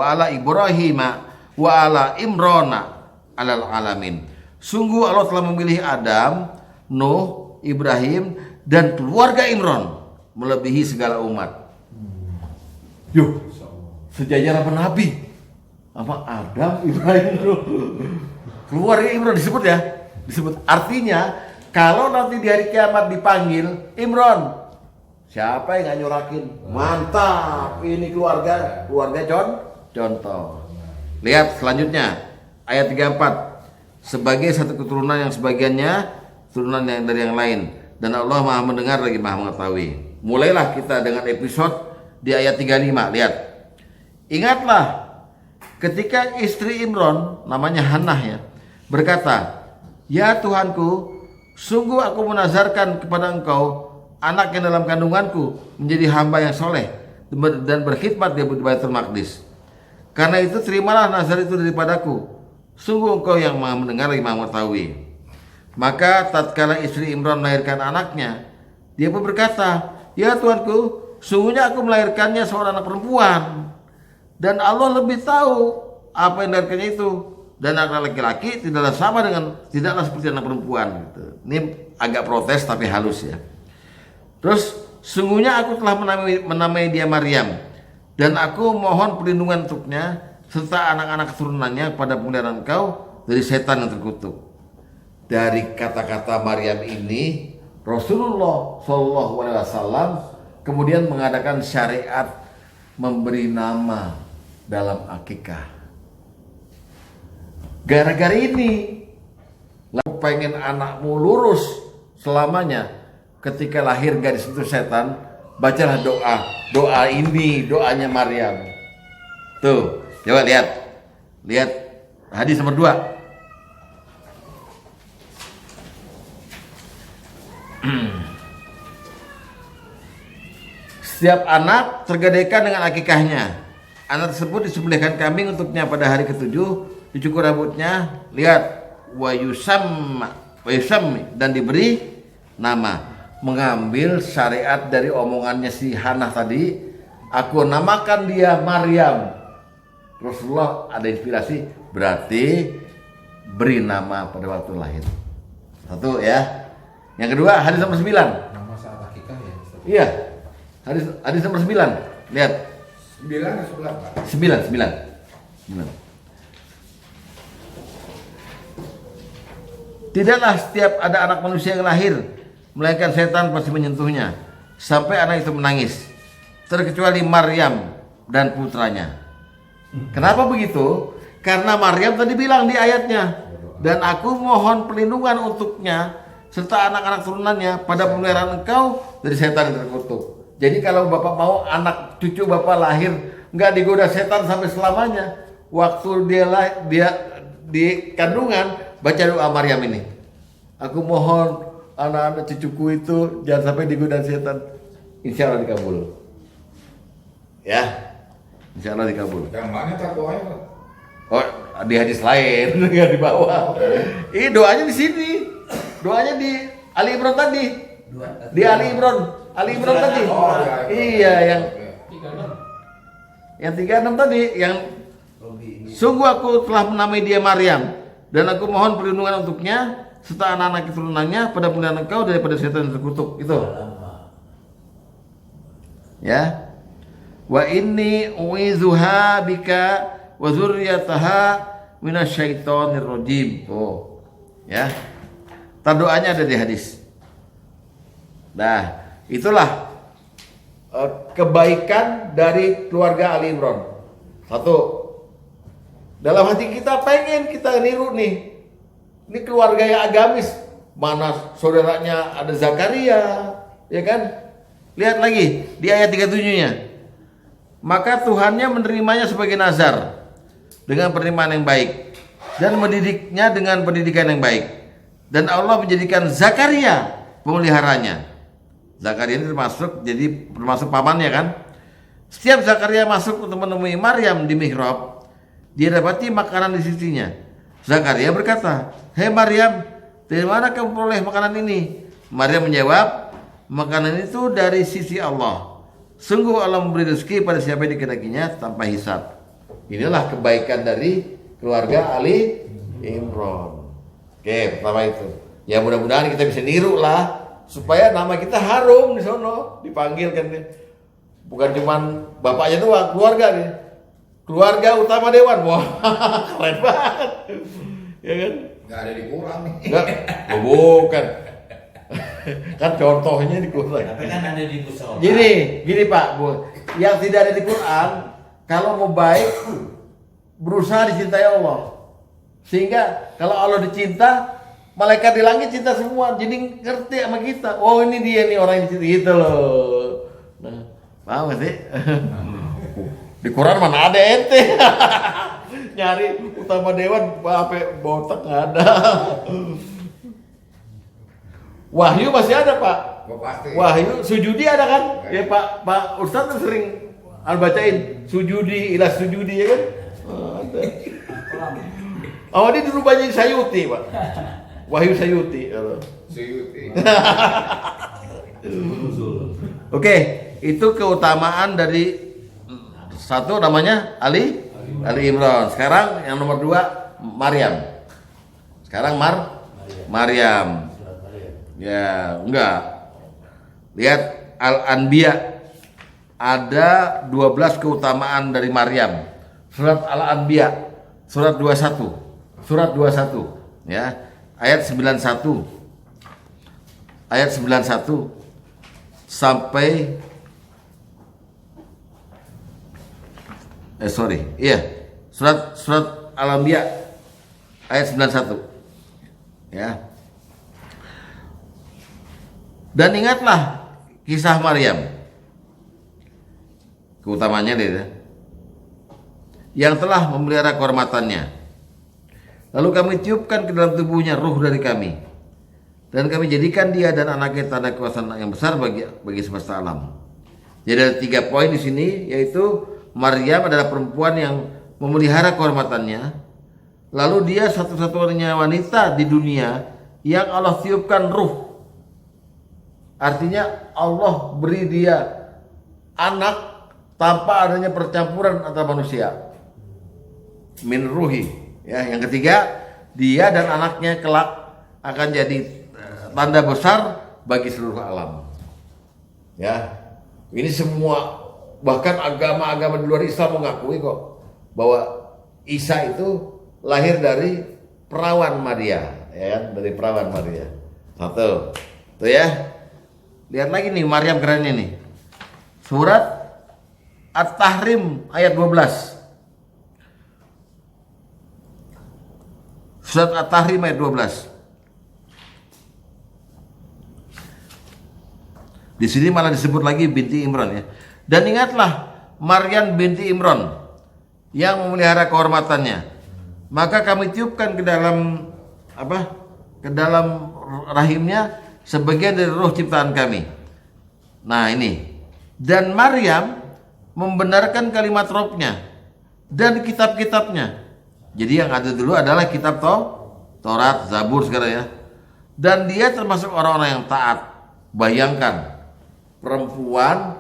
[SPEAKER 1] ala Ibrahima wa ala Imrana alal alamin. Sungguh Allah telah memilih Adam, Nuh, Ibrahim dan keluarga Imran melebihi segala umat. Yuk, sejajar apa Nabi? Apa Adam, Ibrahim, Nuh. Keluarga Imran disebut ya, disebut. Artinya kalau nanti di hari kiamat dipanggil Imran, siapa yang nggak nyorakin? Mantap, ini keluarga contoh. Lihat selanjutnya ayat 34. Sebagai satu keturunan yang sebagiannya keturunan yang dari yang lain, dan Allah Maha mendengar lagi Maha mengetahui. Mulailah kita dengan episode di ayat 35. Lihat. Ingatlah ketika istri Imran, namanya Hannah ya, berkata, "Ya Tuhanku, sungguh aku menazarkan kepada Engkau anak yang dalam kandunganku menjadi hamba yang soleh dan berkhidmat di Baitul Maqdis. Karena itu terimalah nazar itu daripadaku. Sungguh Engkau yang Maha mendengar lagi Maha mengetahui." Maka tatkala istri Imran melahirkan anaknya, dia pun berkata, "Ya Tuhanku, sungguhnya aku melahirkannya seorang anak perempuan, dan Allah lebih tahu apa yang dilahirkannya itu. Dan anak laki-laki tidaklah seperti anak perempuan." Gitu. Ini agak protes tapi halus ya. Terus, sungguhnya aku telah menamai dia Maryam, dan aku mohon perlindungan untuknya serta anak-anak keturunannya pada pemeliharaan Engkau dari setan yang terkutuk. Dari kata-kata Maryam ini, Rasulullah SAW kemudian mengadakan syariat memberi nama dalam akikah. Gara-gara ini, lalu pengen anakmu lurus selamanya. Ketika lahir gak disentuh setan, bacalah doa ini, doanya Maryam. Tuh, coba lihat hadis nomor 2. Setiap anak tergadaikan dengan akikahnya. Anak tersebut disembelihkan kambing untuknya pada hari ke-7, dicukur rambutnya, lihat, wa yusammi dan diberi nama. Mengambil syariat dari omongannya si Hannah tadi, aku namakan dia Maryam. Rasulullah ada inspirasi, berarti beri nama pada waktu lahir. Satu ya. Yang kedua, hadis nomor 9.
[SPEAKER 4] Nama saat akikah ya Ustaz?
[SPEAKER 1] Iya. Hadis nomor 9. Lihat.
[SPEAKER 2] 9 atau 11?
[SPEAKER 1] 9. Tidaklah setiap ada anak manusia yang lahir, melainkan setan pasti menyentuhnya, sampai anak itu menangis, terkecuali Maryam dan putranya. Kenapa begitu? Karena Maryam tadi bilang di ayatnya, dan aku mohon perlindungan untuknya serta anak-anak turunannya pada pemeliharaan Engkau dari setan yang terkutuk. Jadi kalau Bapak mau anak cucu Bapak lahir nggak digoda setan sampai selamanya, waktu dia di kandungan, baca doa Maryam ini. Aku mohon anak-anak cucuku itu jangan sampai digoda setan. Insya Allah dikabul. Ya, insya Allah dikabul.
[SPEAKER 2] Yang mana tak doanya?
[SPEAKER 1] Oh, di hadis lain nggak di bawah. Ini doanya di sini. Doanya di Ali Imran tadi. Di Ali Imran Ali Imran tadi.
[SPEAKER 2] Oh,
[SPEAKER 1] Iya, yang
[SPEAKER 6] 36.
[SPEAKER 1] 36 tadi, yang sungguh aku telah menamai dia Maryam dan aku mohon perlindungan untuknya serta anak-anak keturunannya pada pilihan engkau daripada setan yang terkutuk. Itu. Ya. Wa inni uizuha bika wa dzurriyyataha minasyaitonir rajim. Oh. Ya. Doanya ada di hadis. Nah, itulah kebaikan dari keluarga Ali Imran. Satu, dalam hati kita pengen kita niru nih. Ini keluarga yang agamis. Mana saudaranya ada Zakaria, ya kan? Lihat lagi di ayat 37-nya. Maka Tuhannya menerimanya sebagai nazar dengan penerimaan yang baik dan mendidiknya dengan pendidikan yang baik. Dan Allah menjadikan Zakaria pemeliharanya. Zakaria ini termasuk pamannya kan. Setiap Zakaria masuk untuk menemui Maryam di mihrab, dia dapati makanan di sisinya. Zakaria berkata, "Hei Maryam, dari mana kamu peroleh makanan ini?" Maryam menjawab, "Makanan itu dari sisi Allah. Sungguh Allah memberi rezeki pada siapa yang dikenakinya tanpa hisab." Inilah kebaikan dari keluarga Ali Imran. Oke, pertama itu. Ya mudah-mudahan kita bisa niru lah supaya nama kita harum di sono, dipanggil kan. Bukan cuman bapaknya doang, keluarga nih. Keluarga utama dewan. Wah, keren banget. Ya kan?
[SPEAKER 2] Nggak ada dikurang nih.
[SPEAKER 1] Enggak, oh, bukan. Kan contohnya di Quran.
[SPEAKER 3] Tapi kan ada di musola.
[SPEAKER 1] Gini Pak, Bu. Yang tidak ada di Quran, kalau mau baik berusaha dicintai Allah. Sehingga kalau Allah dicinta, malaikat di langit cinta semua. Jadi ngerti sama kita. Oh, ini dia nih orang yang dicinta gitu loh. Nah, paham gak sih? Di Quran mana ada ente? Nyari utama dewan apa botak nggak ada. Wahyu masih ada Pak.
[SPEAKER 2] Gua pasti.
[SPEAKER 1] Wahyu sujudi ada kan? Ya Pak Ustadz tuh sering bacain sujudi ilah sujudi ya kan? Ada. Oh dia dulu banyak Sayuti Pak. Wahyu Sayuti.
[SPEAKER 2] Suyuti.
[SPEAKER 1] Oke, itu keutamaan dari satu namanya Ali Imran. Sekarang yang nomor 2 Maryam. Sekarang Maryam. Ya, enggak. Lihat Al-Anbiya. Ada 12 keutamaan dari Maryam. Surat Al-Anbiya, surat 21. Surat 21, ya. Ayat 91. Ayat 91 sampai surat Al-Anbiya ayat 91. Ya. Dan ingatlah kisah Maryam. Keutamanya dia yang telah memelihara kehormatannya. Lalu kami tiupkan ke dalam tubuhnya ruh dari kami. Dan kami jadikan dia dan anaknya tanda kuasa yang besar bagi semesta alam. Jadi ada 3 poin di sini, yaitu Maryam adalah perempuan yang memelihara kehormatannya. Lalu dia satu-satunya wanita di dunia yang Allah tiupkan ruh. Artinya Allah beri dia anak tanpa adanya percampuran antara manusia. Min ruhi. Ya, yang ketiga, dia dan anaknya kelak akan jadi tanda besar bagi seluruh alam. Ya. Ini semua bahkan agama-agama di luar Islam mengakui kok bahwa Isa itu lahir dari perawan Maria, ya, dari perawan Maria. Satu. Tuh ya. Lihat lagi nih Maryam kerennya nih. Surat At-Tahrim ayat 12. Surat At-Tahrim ayat 12. Di sini malah disebut lagi binti Imran ya. Dan ingatlah Maryam binti Imran yang memelihara kehormatannya. Maka kami tiupkan ke dalam ke dalam rahimnya sebagian dari roh ciptaan kami. Nah ini. Dan Maryam membenarkan kalimat Rabbnya dan kitab-kitabnya. Jadi yang ada dulu adalah kitab Taurat, Zabur sekarang ya. Dan dia termasuk orang-orang yang taat. Bayangkan perempuan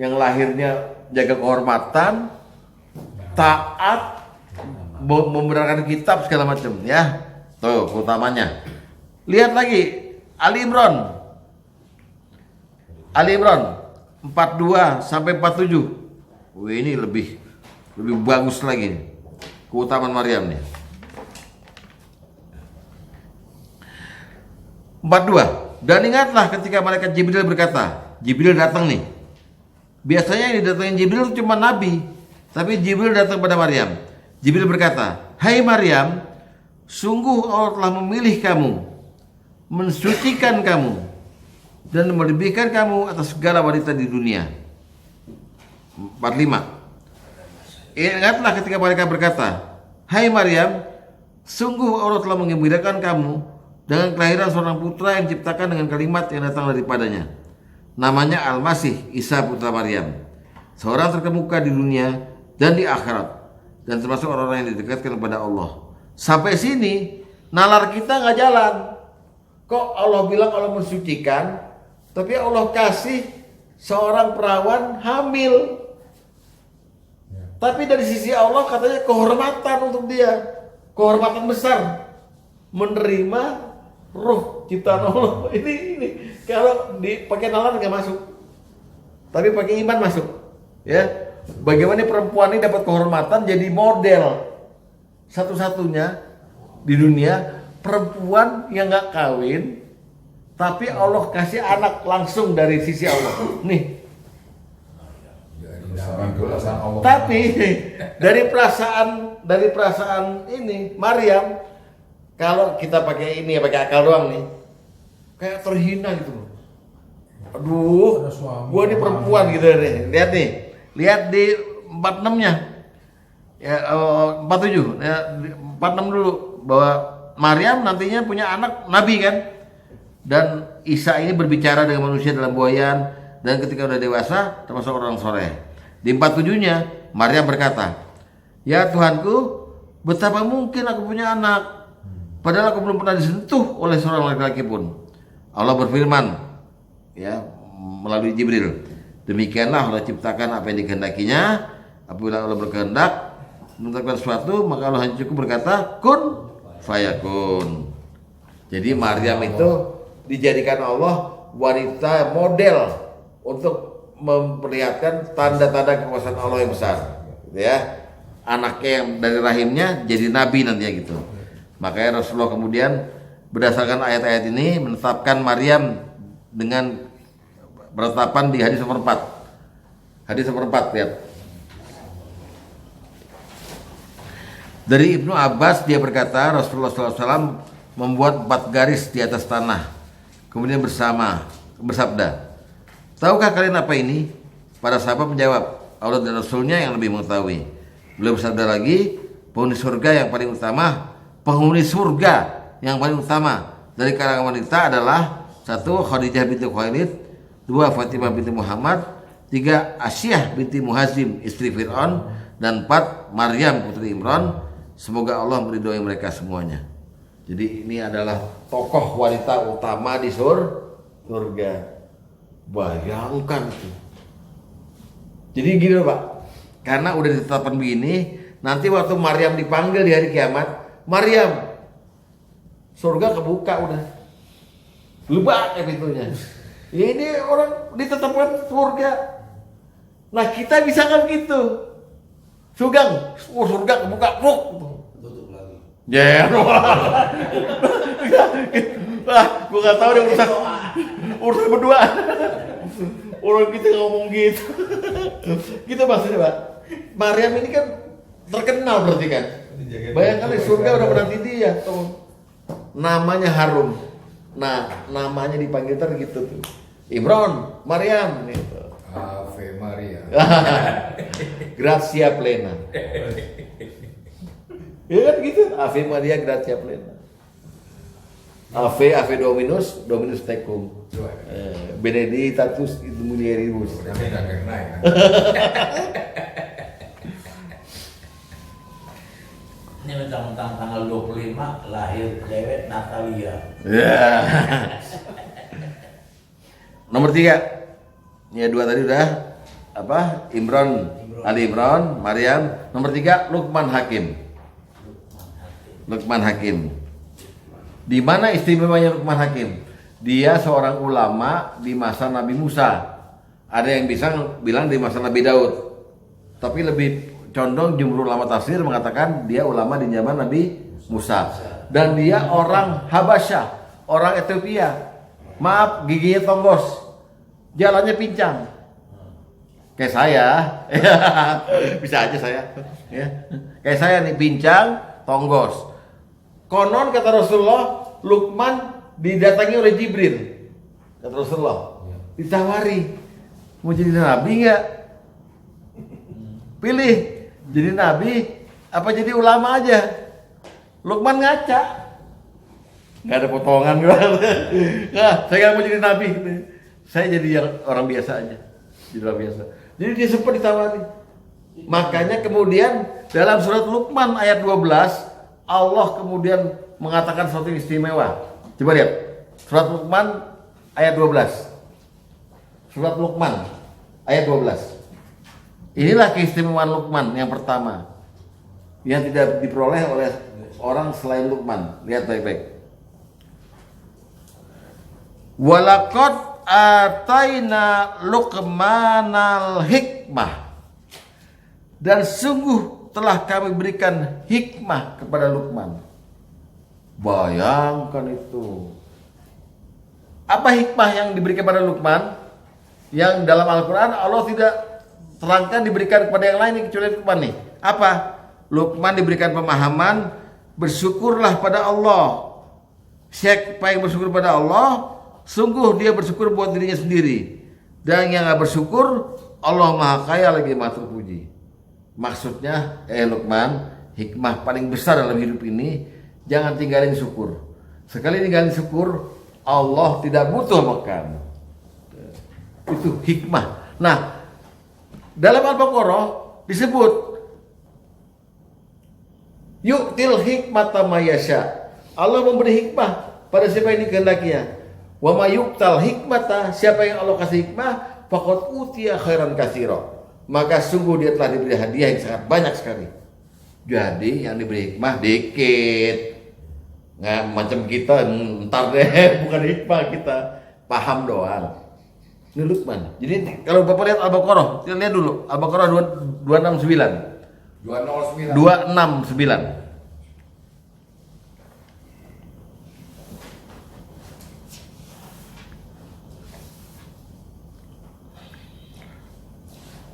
[SPEAKER 1] yang lahirnya jaga kehormatan, taat, membenarkan kitab segala macam ya. Tuh utamanya. Lihat lagi Ali Imran 42 sampai 47. Wih, ini lebih bagus lagi nih. Keutamaan Maryam nih. 42. Dan ingatlah ketika malaikat Jibril berkata, Jibril datang nih. Biasanya yang didatangin Jibril cuma nabi, tapi Jibril datang pada Maryam. Jibril berkata, "Hai Maryam, sungguh Allah telah memilih kamu, mensucikan kamu, dan melebihkan kamu atas segala wanita di dunia." 45. Ingatlah ketika mereka berkata, "Hai Maryam, sungguh Allah telah mengembirakan kamu dengan kelahiran seorang putra yang diciptakan dengan kalimat yang datang daripadanya. Namanya Al-Masih, Isa putra Maryam, seorang terkemuka di dunia dan di akhirat, dan termasuk orang-orang yang didekatkan kepada Allah." Sampai sini nalar kita nggak jalan. Kok Allah bilang Allah mensucikan, tapi Allah kasih seorang perawan hamil. Tapi dari sisi Allah katanya kehormatan untuk dia, kehormatan besar, menerima ruh ciptaan Allah. Ini kalau dipakai nalar nggak masuk, tapi pakai iman masuk. Ya, bagaimana perempuan ini dapat kehormatan jadi model satu-satunya di dunia perempuan yang nggak kawin, tapi Allah kasih anak langsung dari sisi Allah. Nih. Tapi dari perasaan ini Maryam, kalau kita pakai ini ya pakai akal doang nih, kayak terhina gitu. Aduh, gua ini perempuan gitu deh. Lihat di 46-nya. Ya 47. Ya 46 dulu bahwa Maryam nantinya punya anak nabi kan. Dan Isa ini berbicara dengan manusia dalam buayan, dan ketika udah dewasa termasuk orang soleh. Di 47-nya Maryam berkata, "Ya Tuhanku, betapa mungkin aku punya anak, padahal aku belum pernah disentuh oleh seorang laki-laki pun." Allah berfirman ya melalui Jibril, "Demikianlah Allah ciptakan apa yang dikehendakinya. Apabila Allah berkehendak menentukan sesuatu, maka Allah hanya cukup berkata kun fayakun." Jadi Maryam itu dijadikan Allah wanita model untuk memperlihatkan tanda-tanda kekuasaan Allah yang besar, ya. Anaknya yang dari rahimnya jadi nabi nantinya gitu. Makanya Rasulullah kemudian berdasarkan ayat-ayat ini menetapkan Maryam dengan beretapan di hadis nomor 4. Hadis nomor 4, lihat. Dari Ibnu Abbas dia berkata, Rasulullah SAW membuat 4 garis di atas tanah, kemudian bersabda, "Tahukah kalian apa ini?" Para sahabat menjawab, "Allah dan Rasulnya yang lebih mengetahui." Beliau bersabda lagi, penghuni surga yang paling utama dari kalangan wanita adalah 1. Khadijah binti Khuwailid, 2. Fatimah binti Muhammad, 3. Asyah binti Muhazim istri Fir'aun, dan 4. Maryam putri Imran. Semoga Allah meridhoi mereka semuanya. Jadi ini adalah tokoh wanita utama di surga. Bayangkan itu. Jadi gini loh Pak, karena udah ditetapkan begini, nanti waktu Maryam dipanggil di hari kiamat, Maryam, surga kebuka udah, lebat ya pintunya. Ini orang ditetapkan surga. Nah kita bisa kan gitu, surga kebuka,
[SPEAKER 5] Tutup lagi.
[SPEAKER 1] ya. Gue nggak tahu deh urusan berdua. Orang kita ngomong gitu. Gitu maksudnya Pak. Maryam ini kan terkenal berarti kan. Bayangkan di surga udah menanti dia. Namanya harum. Nah namanya dipanggil gitu tuh. Imran, Maryam gitu.
[SPEAKER 2] Ave Maria.
[SPEAKER 1] Gracia plena. Ya kan gitu. Ave Maria gracia plena. Ave Dominus tecum. Benedictatus in mulieribus.
[SPEAKER 2] Tapi nggak kena ya.
[SPEAKER 3] Ini mentang-mentang tanggal 25 lahir cewek Natalia.
[SPEAKER 1] Ya. Nomor 3, Ya, 2 tadi udah apa? Imran, Ali Imran, Maryam. Nomor 3 Luqman Hakim. Luqman Hakim. Di mana istimewanya Luqman Hakim? Dia seorang ulama di masa Nabi Musa. Ada yang bisa bilang di masa Nabi Daud. Tapi lebih condong jumhur ulama tafsir mengatakan dia ulama di zaman Nabi Musa. Dan dia orang Habasyah, orang Ethiopia. Maaf, giginya tonggos, jalannya pincang. Kayak saya, bisa aja saya. Ya. Kayak saya nih, pincang, tonggos. Konon kata Rasulullah, Luqman didatangi oleh Jibril. Kata Rasulullah, ditawari, mau jadi nabi nggak? Pilih, jadi nabi apa jadi ulama aja. Luqman ngaca, nggak ada potongan gitu. Nggak, saya nggak mau jadi nabi. Saya jadi yang orang biasa aja, jadi orang biasa. Jadi dia sempat ditawari. Makanya kemudian dalam surat Luqman ayat 12 Allah kemudian mengatakan sesuatu yang istimewa. Coba lihat surat Luqman ayat 12. Surat Luqman ayat 12. Inilah keistimewaan Luqman yang pertama yang tidak diperoleh oleh orang selain Luqman. Lihat baik-baik. Walaqad ataina Luqmanal hikmah, dan sungguh telah kami berikan hikmah kepada Luqman. Bayangkan itu. Apa hikmah yang diberikan kepada Luqman? Yang dalam Al-Quran Allah tidak terangkan diberikan kepada yang lain kecuali Luqman nih. Apa? Luqman diberikan pemahaman, bersyukurlah pada Allah. Siapa yang bersyukur pada Allah, sungguh dia bersyukur buat dirinya sendiri. Dan yang gak bersyukur, Allah Maha Kaya lagi Maha Terpuji. Maksudnya, Luqman, hikmah paling besar dalam hidup ini, jangan tinggalin syukur. Sekali tinggalin syukur, Allah tidak butuh makan. Itu hikmah. Nah, dalam Al-Baqarah disebut yu'til hikmata mayasya. Allah memberi hikmah pada siapa yang dikehendakinya. Wa may yu'tal hikmata, siapa yang Allah kasih hikmah, faqad utiya khairan katsira. Maka sungguh dia telah diberi hadiah yang sangat banyak sekali. Jadi yang diberi hikmah dikit. Nggak macam kita ntar deh, bukan hikmah kita, paham doang. Ini Luqman. Jadi kalau Bapak lihat Al-Baqarah, lihat dulu Al-Baqarah 269.
[SPEAKER 2] 209.
[SPEAKER 1] 269.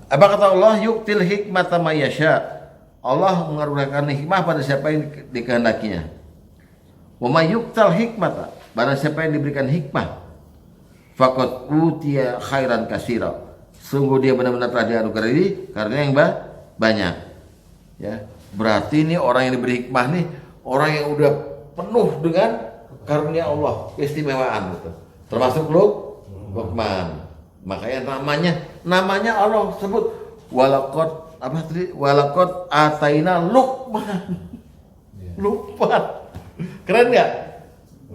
[SPEAKER 1] Apa kata Allah? Yu'til hikmata may yasha. Allah mengaruniakan hikmah pada siapa yang dikehendakinya. Wa may yu'tal hikmata, barang siapa yang diberikan hikmah, faqad utiya khairan katsira. Sungguh dia benar-benar telah dianugerahi karena yang banyak. Ya, berarti ini orang yang diberi hikmah nih orang yang udah penuh dengan karunia Allah, keistimewaan gitu. Termasuk Luqman. Makanya namanya Allah sebut walaqad apa tadi? Walaqad ataina Luqman. Luqman. Keren nggak?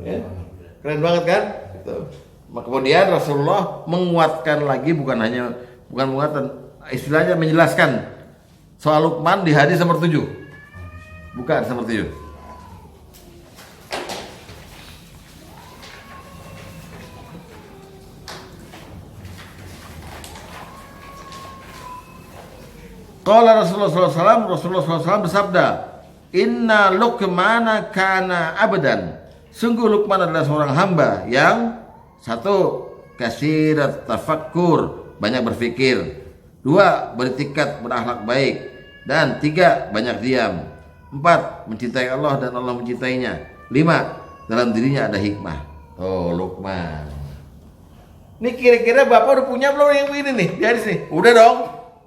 [SPEAKER 1] Ya? Keren banget kan? Gitu. Kemudian Rasulullah menguatkan lagi, bukan menguatkan, istilahnya menjelaskan soal Luqman di hadis nomor 7. Bukan nomor 7. Qala Rasulullah SAW bersabda, Inna Luqmana kana abdan. Sungguh Luqman adalah seorang hamba yang satu, kasirat tafakkur, banyak berfikir. Dua, bertikat berakhlak baik. Dan tiga, banyak diam. Empat, mencintai Allah dan Allah mencintainya. Lima, dalam dirinya ada hikmah. Oh, Luqman. Ini kira-kira Bapak udah punya belum yang ini nih? Di hadis nih. Udah dong.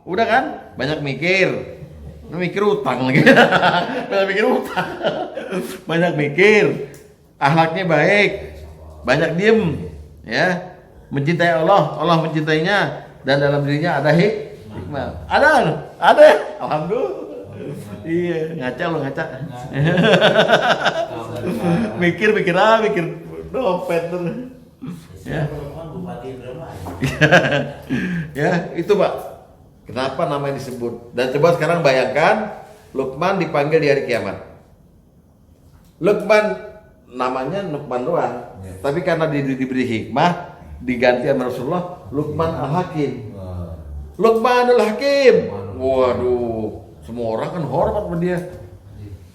[SPEAKER 1] Udah kan? Banyak mikir. Mikir utang lagi. Banyak mikir utang. Banyak mikir. Akhlaknya baik. Banyak diem. Ya, mencintai Allah, Allah mencintainya, dan dalam dirinya ada hikmah. Ada. Alhamdulillah. Iya, ngaca lo ngaca. mikir dompet tuh. Ya.
[SPEAKER 3] Bupati Indramayu.
[SPEAKER 1] Ya, itu Pak. Kenapa namanya disebut? Dan coba sekarang bayangkan Luqman dipanggil di hari kiamat. Luqman namanya Luqman doang, tapi karena diberi hikmah diganti sama Rasulullah Luqman Al-Hakim. Luqmanul Hakim. Waduh, semua orang kan hormat sama dia.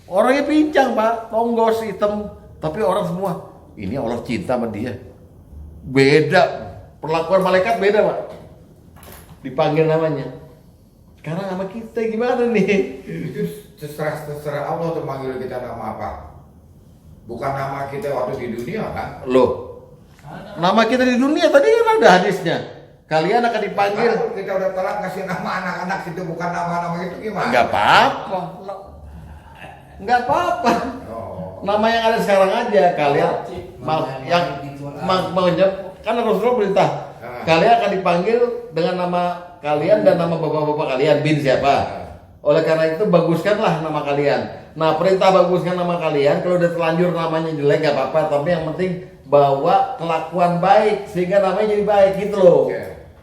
[SPEAKER 1] Orangnya pincang Pak, tonggos hitam, tapi orang semua ini Allah cinta sama dia. Beda, perlakuan malaikat beda Pak. Dipanggil namanya. Sekarang nama kita gimana nih?
[SPEAKER 2] Itu terserah Allah tuh manggil kita nama apa. Bukan nama kita waktu di dunia kan?
[SPEAKER 1] Loh, nama kita di dunia tadi kan ada hadisnya. Kalian akan dipanggil.
[SPEAKER 2] Kalau kita udah telat ngasih nama anak-anak itu bukan nama-nama itu gimana?
[SPEAKER 1] Enggak apa-apa. Enggak apa-apa.
[SPEAKER 2] Oh.
[SPEAKER 1] Nama yang ada sekarang aja kalian yang karena Rasulullah perintah. Kalian akan dipanggil dengan nama kalian dan nama bapak-bapak kalian bin siapa. Oleh karena itu baguskanlah nama kalian. Nah, perintah baguskan nama kalian. Kalau udah terlanjur namanya jelek gak apa-apa, tapi yang penting bawa kelakuan baik sehingga namanya jadi baik gitu loh.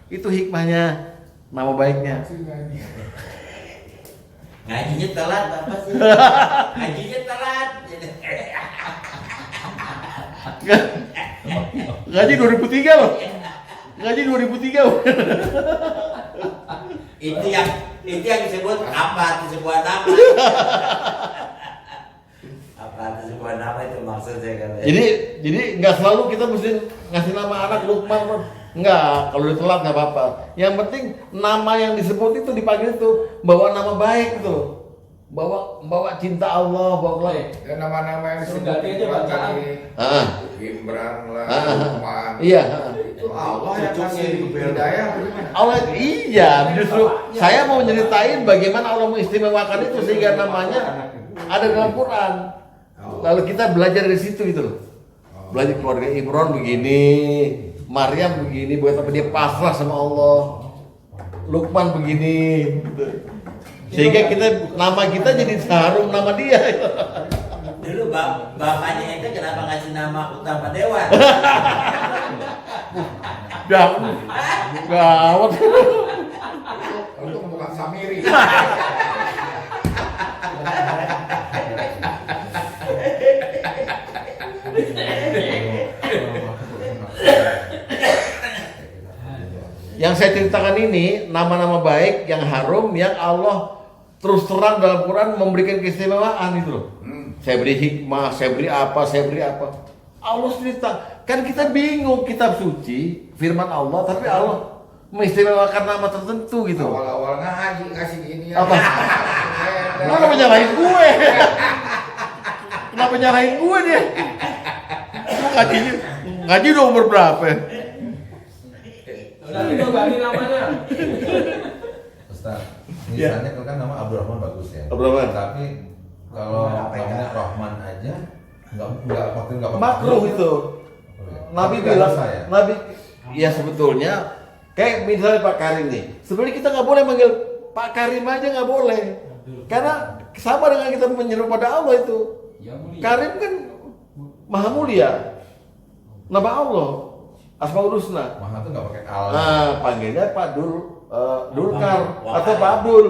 [SPEAKER 1] Itu hikmahnya nama baiknya.
[SPEAKER 3] Ngajinya telat apa sih? Ngajinya telat.
[SPEAKER 1] Gaji 2003 loh. Gaji 2003 loh.
[SPEAKER 3] Itu yang disebut apa itu sebuah nama. Apa itu sebuah nama itu maksudnya kan.
[SPEAKER 1] Jadi nggak selalu kita mesti ngasih nama anak Luqman. Enggak, kalau udah telat nggak apa-apa. Yang penting nama yang disebut itu dipanggil itu bawa nama baik itu loh. Bawa cinta Allah, bawa
[SPEAKER 2] Ya, nama-nama yang disebut
[SPEAKER 6] Ganti aja bacaan.
[SPEAKER 2] Imran lah, Luqman.
[SPEAKER 1] Iya.
[SPEAKER 2] Itu Allah yang kasih hidayah bagaimana?
[SPEAKER 1] Allah iya, justru saya mau nyeritain bagaimana Allah mengistimewakan itu sehingga namanya ada dalam Quran. Lalu kita belajar dari situ gitu loh. Belajar keluarga Imran begini, Maryam begini, buat apa dia pasrah sama Allah. Luqman begini, gitu. Sehingga nama kita jadi seharum nama dia.
[SPEAKER 3] Dulu bapaknya itu kenapa ngasih nama Utama Dewan?
[SPEAKER 1] Gawat.
[SPEAKER 2] Untuk bukan Samiri.
[SPEAKER 1] Yang saya ceritakan ini nama-nama baik yang harum yang Allah terus terang dalam Quran memberikan keistimewaan itu loh. Saya beri hikmah, saya beri apa. Allah cerita. Kan kita bingung kitab suci, firman Allah, tapi Allah mengistimewakan nama tertentu gitu.
[SPEAKER 2] Awal-awal ngaji ngasih gini.
[SPEAKER 1] Apa? Kenapa nyalahin gue? Kenapa nyalahin gue dia? Lu ngaji udah umur berapa?
[SPEAKER 6] Udah itu ganti namanya.
[SPEAKER 4] Ustaz, misalnya kan nama Abdurrahman bagus ya.
[SPEAKER 1] Abdurrahman.
[SPEAKER 4] Tapi kalau namanya Rahman aja nggak pakai
[SPEAKER 1] Makruh itu. Nabi bilang, Nabi, ya sebetulnya kayak misalnya Pak Karim nih. Sebenarnya kita nggak boleh manggil Pak Karim aja nggak boleh, karena sama dengan kita menyeru pada Allah itu. Karim kan maha mulia, nama Allah, Asmaul Husna.
[SPEAKER 4] Maha tuh nggak pakai al.
[SPEAKER 1] Nah, panggilnya Pak Dulkar atau Pak Abdul.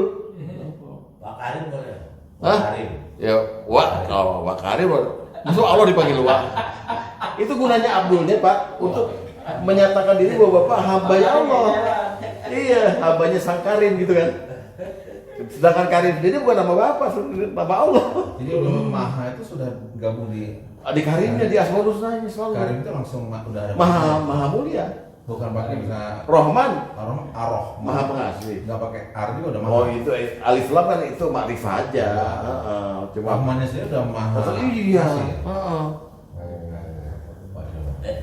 [SPEAKER 3] Pak Karim boleh.
[SPEAKER 1] Hah? Ya, Wak Karim. Maksud Allah dipanggil Wak. Itu gunanya Abdulnya Pak untuk menyatakan diri bahwa Bapak hambanya Allah. Iya, hambanya Sang Karim gitu kan. Sedangkan Karim sendiri bukan nama Bapak, nama Allah.
[SPEAKER 4] Jadi belum Maha itu sudah gabung di
[SPEAKER 1] Di Karimnya, di Asmaul Husnanya selalu.
[SPEAKER 4] Karim itu langsung udah ada
[SPEAKER 1] Maha mulia.
[SPEAKER 4] bukan pakai bisa
[SPEAKER 1] Rohman,
[SPEAKER 4] Aroh
[SPEAKER 1] Maha Pengasih.
[SPEAKER 4] nggak pakai ar juga udah Maha.
[SPEAKER 1] Oh itu alif lam kan itu makrifah aja. Cuma
[SPEAKER 4] Rahmannya sendiri udah Maha.
[SPEAKER 1] iya.
[SPEAKER 4] Pengasih ya?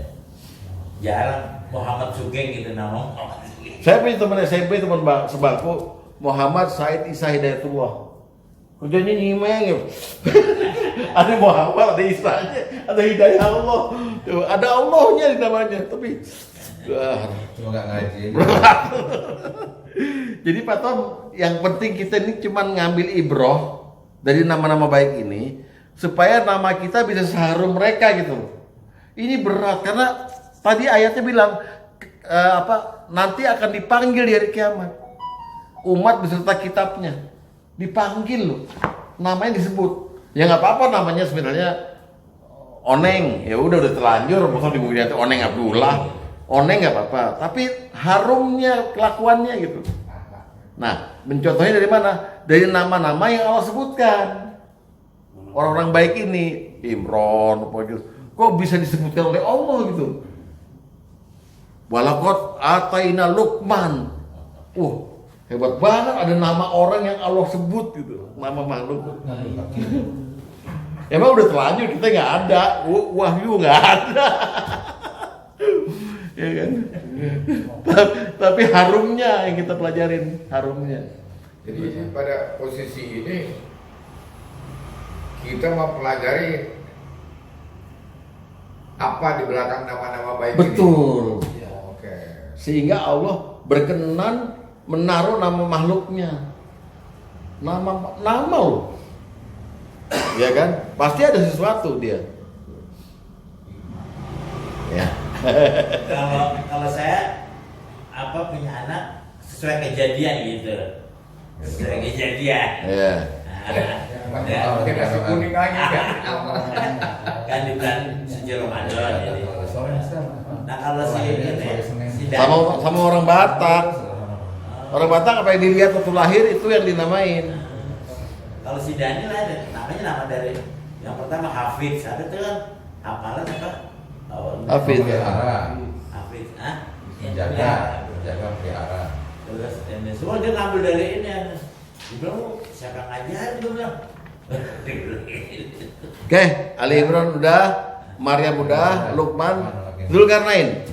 [SPEAKER 3] Jarang Muhammad Sugeng gitu nama.
[SPEAKER 1] Saya punya teman SMP, teman sebangku, Muhammad Said Isa Hidayatullah. Kerjanya nyimeng ya. Ada Muhammad, ada Isanya, ada Hidayah Allah. Ada Allahnya di namanya, tapi
[SPEAKER 4] Cuma nggak ngaji.
[SPEAKER 1] jadi Pak Tom, yang penting kita ini cuma ngambil ibroh dari nama-nama baik ini supaya nama kita bisa seharum mereka gitu. Ini berat karena tadi ayatnya bilang nanti akan dipanggil di hari kiamat. Umat beserta kitabnya dipanggil loh, namanya disebut. Ya nggak apa-apa namanya sebenarnya Oneng, ya udah terlanjur, masa dibukunya itu Oneng Abdullah, Oneng nggak apa-apa. Tapi harumnya kelakuannya gitu. Nah, mencontohnya dari mana? Dari nama-nama yang Allah sebutkan. Orang-orang baik ini, Imron, apa gitu. Kok bisa disebutkan oleh Allah gitu? Walaqad ataina Luqman. Hebat banget ada nama orang yang Allah sebut gitu, nama makhluk. Emang udah terlanjur, kita nggak ada, wahyu nggak ada. Ya kan? Tapi harumnya yang kita pelajarin, harumnya.
[SPEAKER 2] Jadi pada posisi ini kita mempelajari apa di belakang nama-nama baik
[SPEAKER 1] Betul.
[SPEAKER 2] ini. Oke.
[SPEAKER 1] Sehingga Allah berkenan menaruh nama makhluknya. Nama loh. Ya kan? Pasti ada sesuatu dia. Ya.
[SPEAKER 3] Kalau saya punya anak sesuai kejadian gitu. Sesuai kejadian.
[SPEAKER 1] Ya.
[SPEAKER 2] Pakai nasi kuning lagi kan.
[SPEAKER 3] Kan di bulan suci Ramadan jadi. Nah kalau si
[SPEAKER 1] Sama orang Batak. Orang Batak apa yang dilihat waktu lahir itu yang dinamain.
[SPEAKER 3] Kalau si Daniel ada namanya nama dari yang pertama Hafiz, ada tuh kan hafalan apa?
[SPEAKER 1] Hafiz.
[SPEAKER 3] Hafiz,
[SPEAKER 4] Menjaga pelihara.
[SPEAKER 3] Terus ini semua dia ngambil dari ini. Dia bilang siapa ngajar dia bilang.
[SPEAKER 1] Oke, Ali Imran udah, Maryam udah, Luqman, Zulkarnain.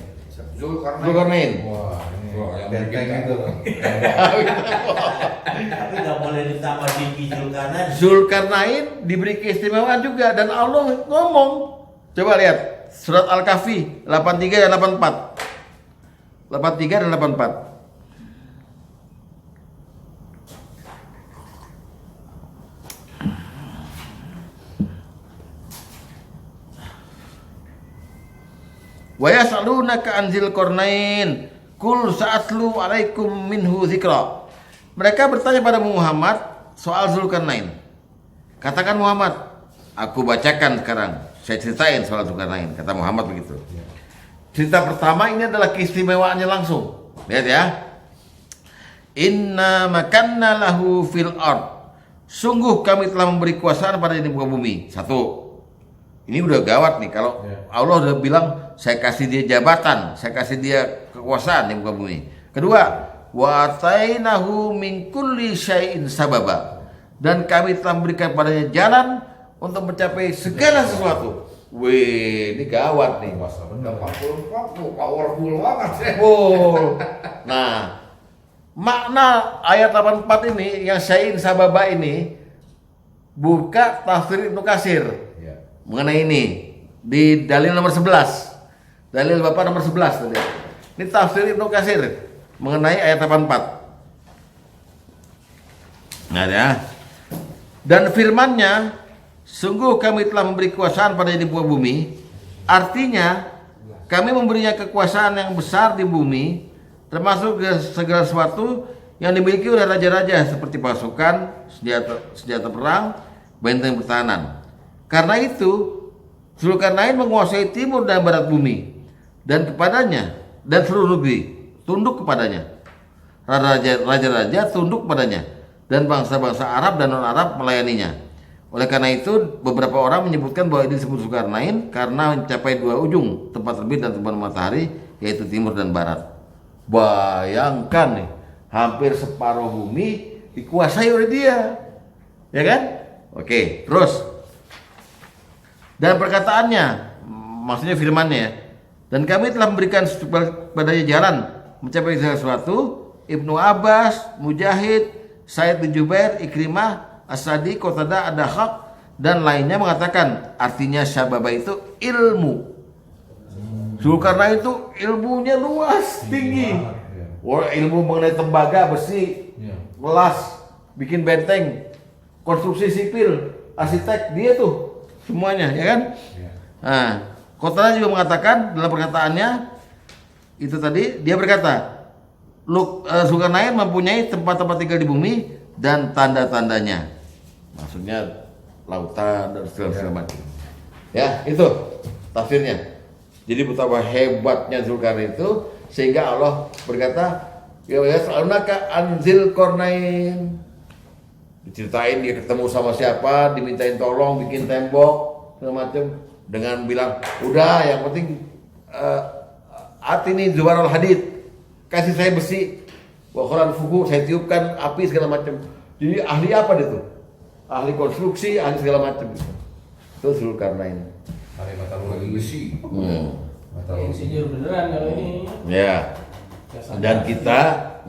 [SPEAKER 1] Zulkarnain.
[SPEAKER 4] Wah, ini benteng itu.
[SPEAKER 3] Tapi nggak boleh ditambah di Zulkarnain.
[SPEAKER 1] Zulkarnain diberi keistimewaan juga dan Allah ngomong. Coba lihat surat Al-Kahfi 83 dan 84. 83 dan 84. Wa yas'alunaka an Dzulqarnain kul sa'atlu alaikum minhu dzikra. Mereka bertanya pada Muhammad soal Zulkarnain. Katakan Muhammad, aku bacakan sekarang. Saya ceritain soal Zulkarnain, kata Muhammad begitu. Cerita pertama ini adalah keistimewaannya langsung. Lihat ya. Inna makanna lahu fil ard. Sungguh kami telah memberi kuasaan pada di muka bumi. Satu. Ini udah gawat nih kalau Allah udah bilang saya kasih dia jabatan, saya kasih dia kekuasaan di muka bumi. Kedua, wa atainahu min kulli syai'in sababa. Dan kami telah memberikan padanya jalan untuk mencapai segala sesuatu. Wih, ini gawat nih.
[SPEAKER 2] Powerful banget.
[SPEAKER 1] Wow. Nah, makna ayat 84 ini yang syai'in sababa ini buka tafsir Ibnu Katsir. Mengenai ini di dalil nomor 11, dalil Bapak nomor 11 tadi. Ini tafsir Ibnu Katsir mengenai ayat 84. Nah ya. Dan firman-Nya, sungguh kami telah memberi kekuasaan pada di buah bumi. Artinya kami memberinya kekuasaan yang besar di bumi, termasuk segala sesuatu yang dimiliki oleh raja-raja seperti pasukan, senjata perang, benteng pertahanan. Karena itu, Zulkarnain menguasai timur dan barat bumi, dan kepadanya dan seluruh negeri tunduk kepadanya. Raja-raja tunduk kepadanya, dan bangsa-bangsa Arab dan non-Arab melayaninya. Oleh karena itu, beberapa orang menyebutkan bahwa ini disebut Zulkarnain karena mencapai dua ujung, tempat terbit dan tempat matahari, yaitu timur dan barat. Bayangkan nih, hampir separuh bumi dikuasai oleh dia, ya kan? Oke, terus. Dan perkataannya, maksudnya firmannya, dan kami telah memberikan padanya jalan mencapai segala sesuatu. Ibnu Abbas, Mujahid, Said bin Jubair, Ikrimah, As-Sadi, Qatadah, Ad-Dahhak dan lainnya mengatakan artinya sababa itu ilmu. Zulkarnain itu ilmunya luas, tinggi. Wah, ilmu mengenai tembaga, besi, gelas, bikin benteng, konstruksi sipil, arsitek, dia tuh semuanya, ya kan? Nah, Qatadah juga mengatakan dalam perkataannya, itu tadi dia berkata, Zulkarnain mempunyai tempat-tempat tinggal di bumi dan tanda-tandanya. Maksudnya lautan dan segala macam. Ya, itu tafsirnya. Jadi betapa hebatnya Zulkarnain itu sehingga Allah berkata, ya yas'alunaka anzil Qarnain. Diceritain dia ketemu sama siapa, dimintain tolong bikin tembok segala macam dengan bilang, "Udah, yang penting atini zubarul hadid. Kasih saya besi. Wa khalan fuku, saya tiupkan api segala macam." Jadi ahli apa dia tuh? Ahli konstruksi, ahli segala macam gitu. Itu Zulkarnain.
[SPEAKER 4] Hari mata
[SPEAKER 2] Lagi besi.
[SPEAKER 4] Mata
[SPEAKER 6] Insinyur beneran kalau ini.
[SPEAKER 1] Ya. Dan kita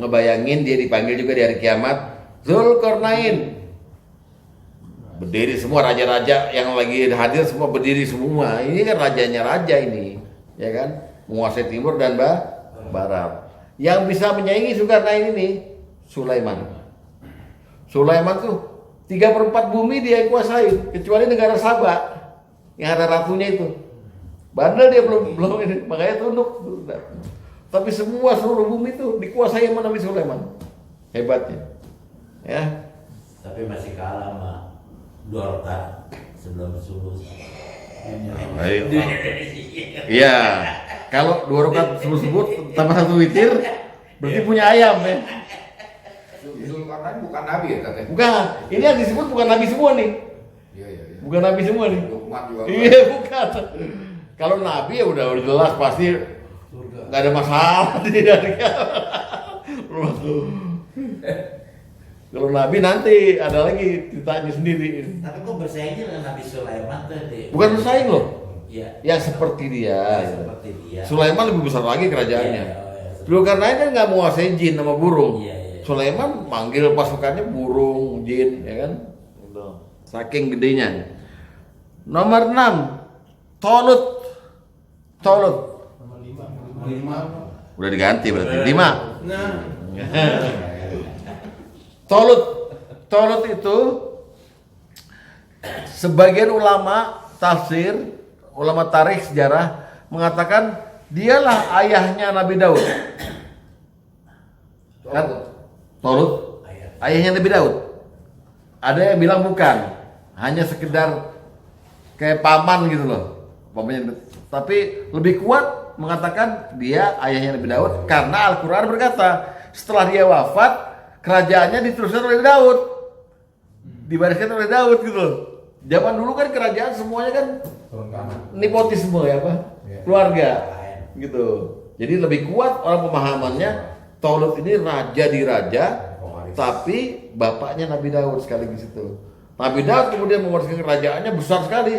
[SPEAKER 1] ngebayangin dia dipanggil juga di hari kiamat, Zulkarnain. Berdiri semua raja-raja yang lagi hadir semua berdiri semua. Ini kan rajanya raja ini, ya kan? Menguasai timur dan barat. Yang bisa menyaingi Zulkarnain ini Sulaiman. Sulaiman tuh 3/4 bumi dia yang kuasai, kecuali negara Sabah yang ada ratunya itu. Bandel dia belum ini, makanya tunduk. Tapi semua seluruh bumi itu dikuasai sama Nabi Sulaiman. Hebatnya. Ya.
[SPEAKER 3] Tapi masih kalah sama Dorka sebelum subuh.
[SPEAKER 1] Ayo. Iya. Kalau 2 rakaat subuh tambah 1 witir berarti punya ayam ya.
[SPEAKER 2] Zulkarnain bukan nabi ya katanya?
[SPEAKER 1] Bukan. Ini yang disebut bukan nabi semua nih.
[SPEAKER 2] Iya.
[SPEAKER 1] Bukan nabi semua nih.
[SPEAKER 2] Lukman juga.
[SPEAKER 1] Iya, bukan. Kalau nabi ya udah jelas pasti nggak ada masalah dia. Kalau nabi nanti ada lagi ceritanya sendiri.
[SPEAKER 3] Tapi kok bersaingnya dengan Nabi Sulaiman tadi?
[SPEAKER 1] Bukan bersaing loh.
[SPEAKER 3] Iya.
[SPEAKER 1] Ya seperti dia.
[SPEAKER 3] Ya, seperti dia.
[SPEAKER 1] Sulaiman lebih besar lagi kerajaannya.
[SPEAKER 3] Iya, iya.
[SPEAKER 1] Zulkarnain kan nggak menguasai jin sama burung.
[SPEAKER 3] Iya, iya.
[SPEAKER 1] Sulaiman manggil pasukannya burung, jin, ya kan? Saking gedenya. Nomor 6, Tolut.
[SPEAKER 6] Nomor 5.
[SPEAKER 1] Udah diganti berarti 5.
[SPEAKER 6] Nah,
[SPEAKER 1] Tolut itu sebagian ulama tafsir, ulama tarikh sejarah mengatakan dialah ayahnya Nabi Daud. Kan? Tolut ayahnya Nabi Daud. Ada yang bilang bukan, hanya sekedar kayak paman gitu loh. Pamannya. Tapi lebih kuat mengatakan dia ayahnya Nabi Daud karena Al-Quran berkata setelah dia wafat kerajaannya diteruskan oleh Daud, diwariskan oleh Daud gitu loh. Zaman dulu kan kerajaan semuanya kan
[SPEAKER 4] turun kanan.
[SPEAKER 1] nepotisme ya apa? Keluarga gitu. Jadi lebih kuat orang pemahamannya Tolut ini raja di raja, tapi bapaknya Nabi Daud sekaligus itu. Nabi Daud kemudian mewariskan kerajaannya besar sekali.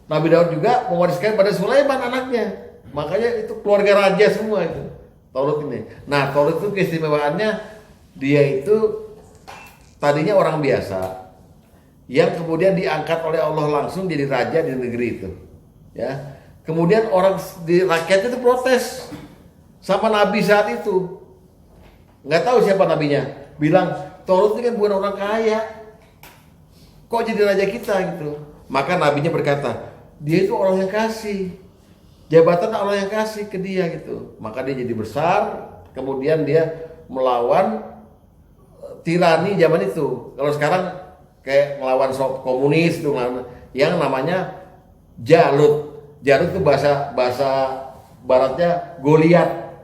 [SPEAKER 1] Nabi Daud juga mewariskan pada Sulaiman anaknya. Makanya itu keluarga raja semua itu. Tolut ini. Nah, Tolut itu keistimewaannya dia itu tadinya orang biasa yang kemudian diangkat oleh Allah langsung jadi raja di negeri itu. Ya. Kemudian orang di rakyat itu protes sama nabi saat itu. Nggak tahu siapa nabinya. Bilang, Tolut ini kan bukan orang kaya. Kok jadi raja kita gitu. Maka nabinya berkata, dia itu orang yang kasih. Jabatan Allah yang kasih ke dia gitu. Maka dia jadi besar, kemudian dia melawan tirani zaman itu. Kalau sekarang kayak melawan komunis itu yang namanya Jalut. Jalut itu bahasa baratnya Goliat.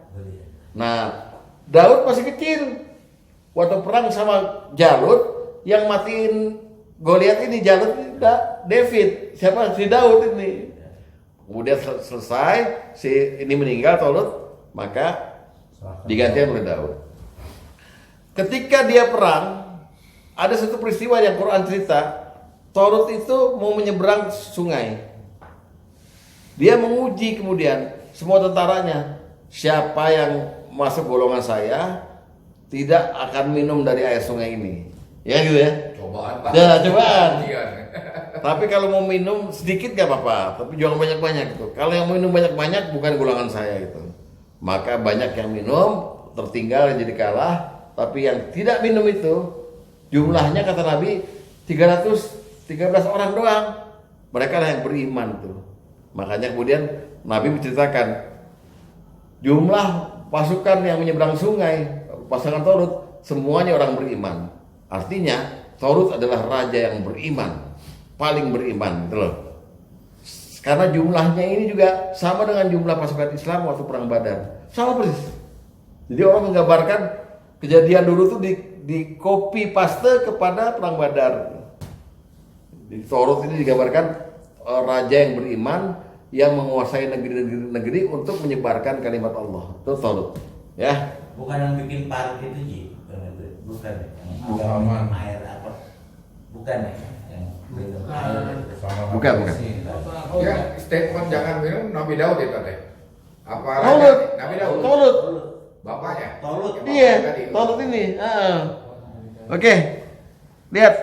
[SPEAKER 1] Nah, Daud masih kecil. Waktu perang sama Jalut, yang matiin Goliat ini Jalut ini David. Siapa? Si Daud ini. Kemudian selesai si ini meninggal Tolut, maka digantikan oleh Daud. Ketika dia perang, ada satu peristiwa yang Quran cerita, Tolut itu mau menyeberang sungai. Dia menguji kemudian semua tentaranya, siapa yang masuk golongan saya tidak akan minum dari air sungai ini. Ya gitu ya.
[SPEAKER 2] Cobaan.
[SPEAKER 1] Ya, cobaan.
[SPEAKER 2] Iya.
[SPEAKER 1] Tapi kalau mau minum sedikit gak apa-apa, tapi jangan banyak-banyak gitu. Kalau yang mau minum banyak-banyak bukan golongan saya gitu. Maka banyak yang minum, tertinggal jadi kalah. Tapi yang tidak minum itu jumlahnya kata Nabi 313 orang doang. Mereka lah yang beriman tuh. Makanya kemudian Nabi menceritakan jumlah pasukan yang menyeberang sungai, pasangan Tolut, semuanya orang beriman. Artinya Tolut adalah raja yang beriman, paling beriman, gitu loh. Karena jumlahnya ini juga sama dengan jumlah pasukan Islam waktu perang Badar, sama persis. Jadi orang menggambarkan kejadian dulu tuh di copy paste kepada perang Badar. Di Tolut ini digambarkan raja yang beriman yang menguasai negeri untuk menyebarkan kalimat Allah. Itu Tolut, ya.
[SPEAKER 3] Bukan yang bikin park itu Ji, bukan
[SPEAKER 4] Bukan.
[SPEAKER 3] air apa? Bukan ya, yang minum air.
[SPEAKER 1] Bukan.
[SPEAKER 2] Ya, statement jangan minum Nabi Daud itu teh. Apa
[SPEAKER 1] Tolut,
[SPEAKER 2] Nabi Daud?
[SPEAKER 1] Tolut.
[SPEAKER 2] Bapaknya.
[SPEAKER 3] Tolut.
[SPEAKER 1] Iya, Tolut ini. Oke, lihat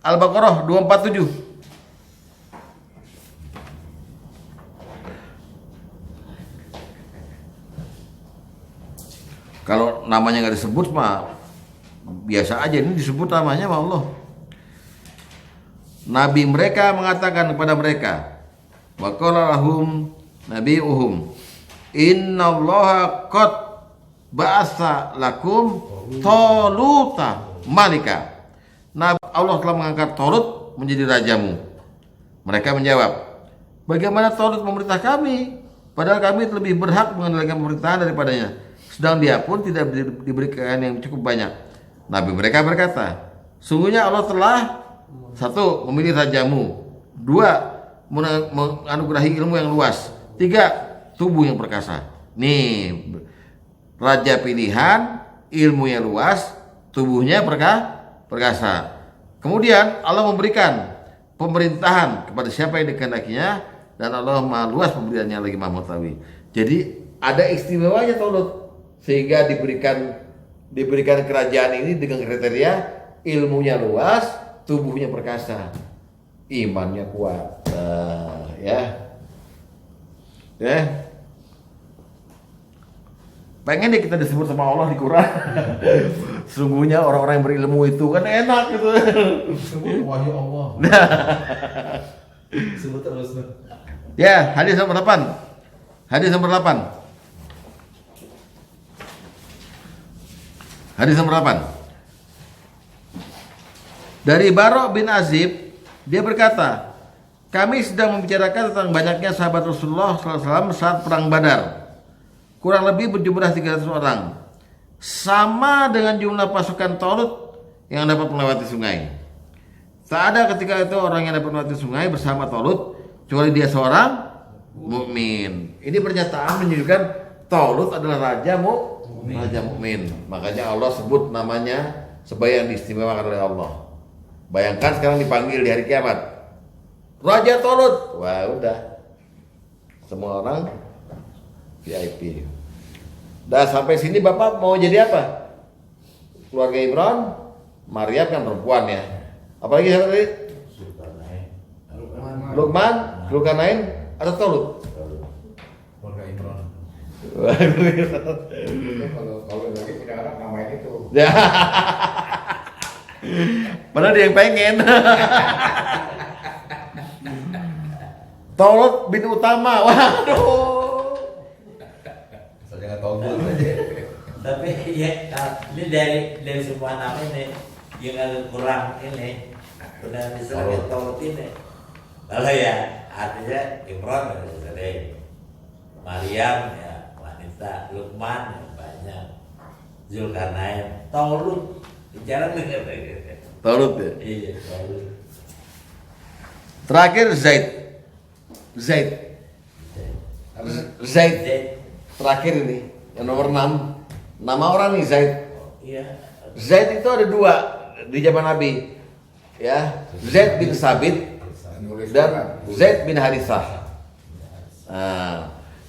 [SPEAKER 1] Al-Baqarah 247. Kalau namanya nggak disebut mah biasa aja, ini disebut namanya sama Allah. Nabi mereka mengatakan kepada mereka, wa qala lahum nabiyuhum innallaha qad ba'atsa lakum Taluta malika. Allah telah mengangkat Talut menjadi rajamu. Mereka menjawab, bagaimana Talut memerintah kami, padahal kami lebih berhak mengendalikan pemerintahan daripadanya, sedang dia pun tidak diberikan yang cukup banyak. Nabi mereka berkata, sungguhnya Allah telah, satu, memilih rajamu, dua, menganugerahi ilmu yang luas, tiga, tubuh yang perkasa. Nih, raja pilihan, ilmunya luas, tubuhnya perkasa. Kemudian Allah memberikan pemerintahan kepada siapa yang dikehendakinya, dan Allah maha luas pemberiannya lagi maha mengetahui. Jadi ada istimewanya Tolut, sehingga diberikan kerajaan ini dengan kriteria ilmunya luas, tubuhnya perkasa, imannya kuat. Ya. Pengen deh kita disebut sama Allah di Quran. Sungguhnya orang-orang yang berilmu itu kan enak gitu.
[SPEAKER 4] Sebut wahyu Allah.
[SPEAKER 6] Sebut terus.
[SPEAKER 1] Ya, hadis nomor 8. Hadis nomor 8. Hadis nomor 8. Dari Barok bin Azib, dia berkata, kami sedang membicarakan tentang banyaknya sahabat Rasulullah SAW saat perang Badar. Kurang lebih berjumlah 300 orang, sama dengan jumlah pasukan Talut yang dapat melewati sungai. Tak ada ketika itu orang yang dapat melewati sungai bersama Talut kecuali dia seorang mukmin. Ini pernyataan menunjukkan Talut adalah raja mukmin. Makanya Allah sebut namanya sebagai yang diistimewakan oleh Allah. Bayangkan sekarang dipanggil di hari kiamat, Raja Talut. Wah, udah semua orang VIP. Dah sampai sini Bapak mau jadi apa? Keluarga Imran, Maryam kan perempuan ya. Apalagi siapa tadi? Luqman, Zulkarnain, atau Talut?
[SPEAKER 4] Keluarga Imran.
[SPEAKER 2] Kalau lagi punya anak namanya itu.
[SPEAKER 1] Ya. Padahal dia yang pengen. Talut bin Utama. Waduh.
[SPEAKER 4] Jangan tahu aja.
[SPEAKER 3] Tapi ya ini dari semua nama ini yang agak kurang ini benar misalnya Talut ini. Kalau ya artinya Imran dari Maryam ya wanita, Luqman ya, banyak, Zulkarnain, Talut jarang dengar
[SPEAKER 1] Talut ya.
[SPEAKER 3] Iya Talut.
[SPEAKER 1] Terakhir Zaid. Terakhir ini yang nomor 6. Nama orang nih Zaid.
[SPEAKER 3] Iya.
[SPEAKER 1] Zaid itu ada 2 di zaman Nabi. Ya, Zaid bin Sabit dan Zaid bin Harithah.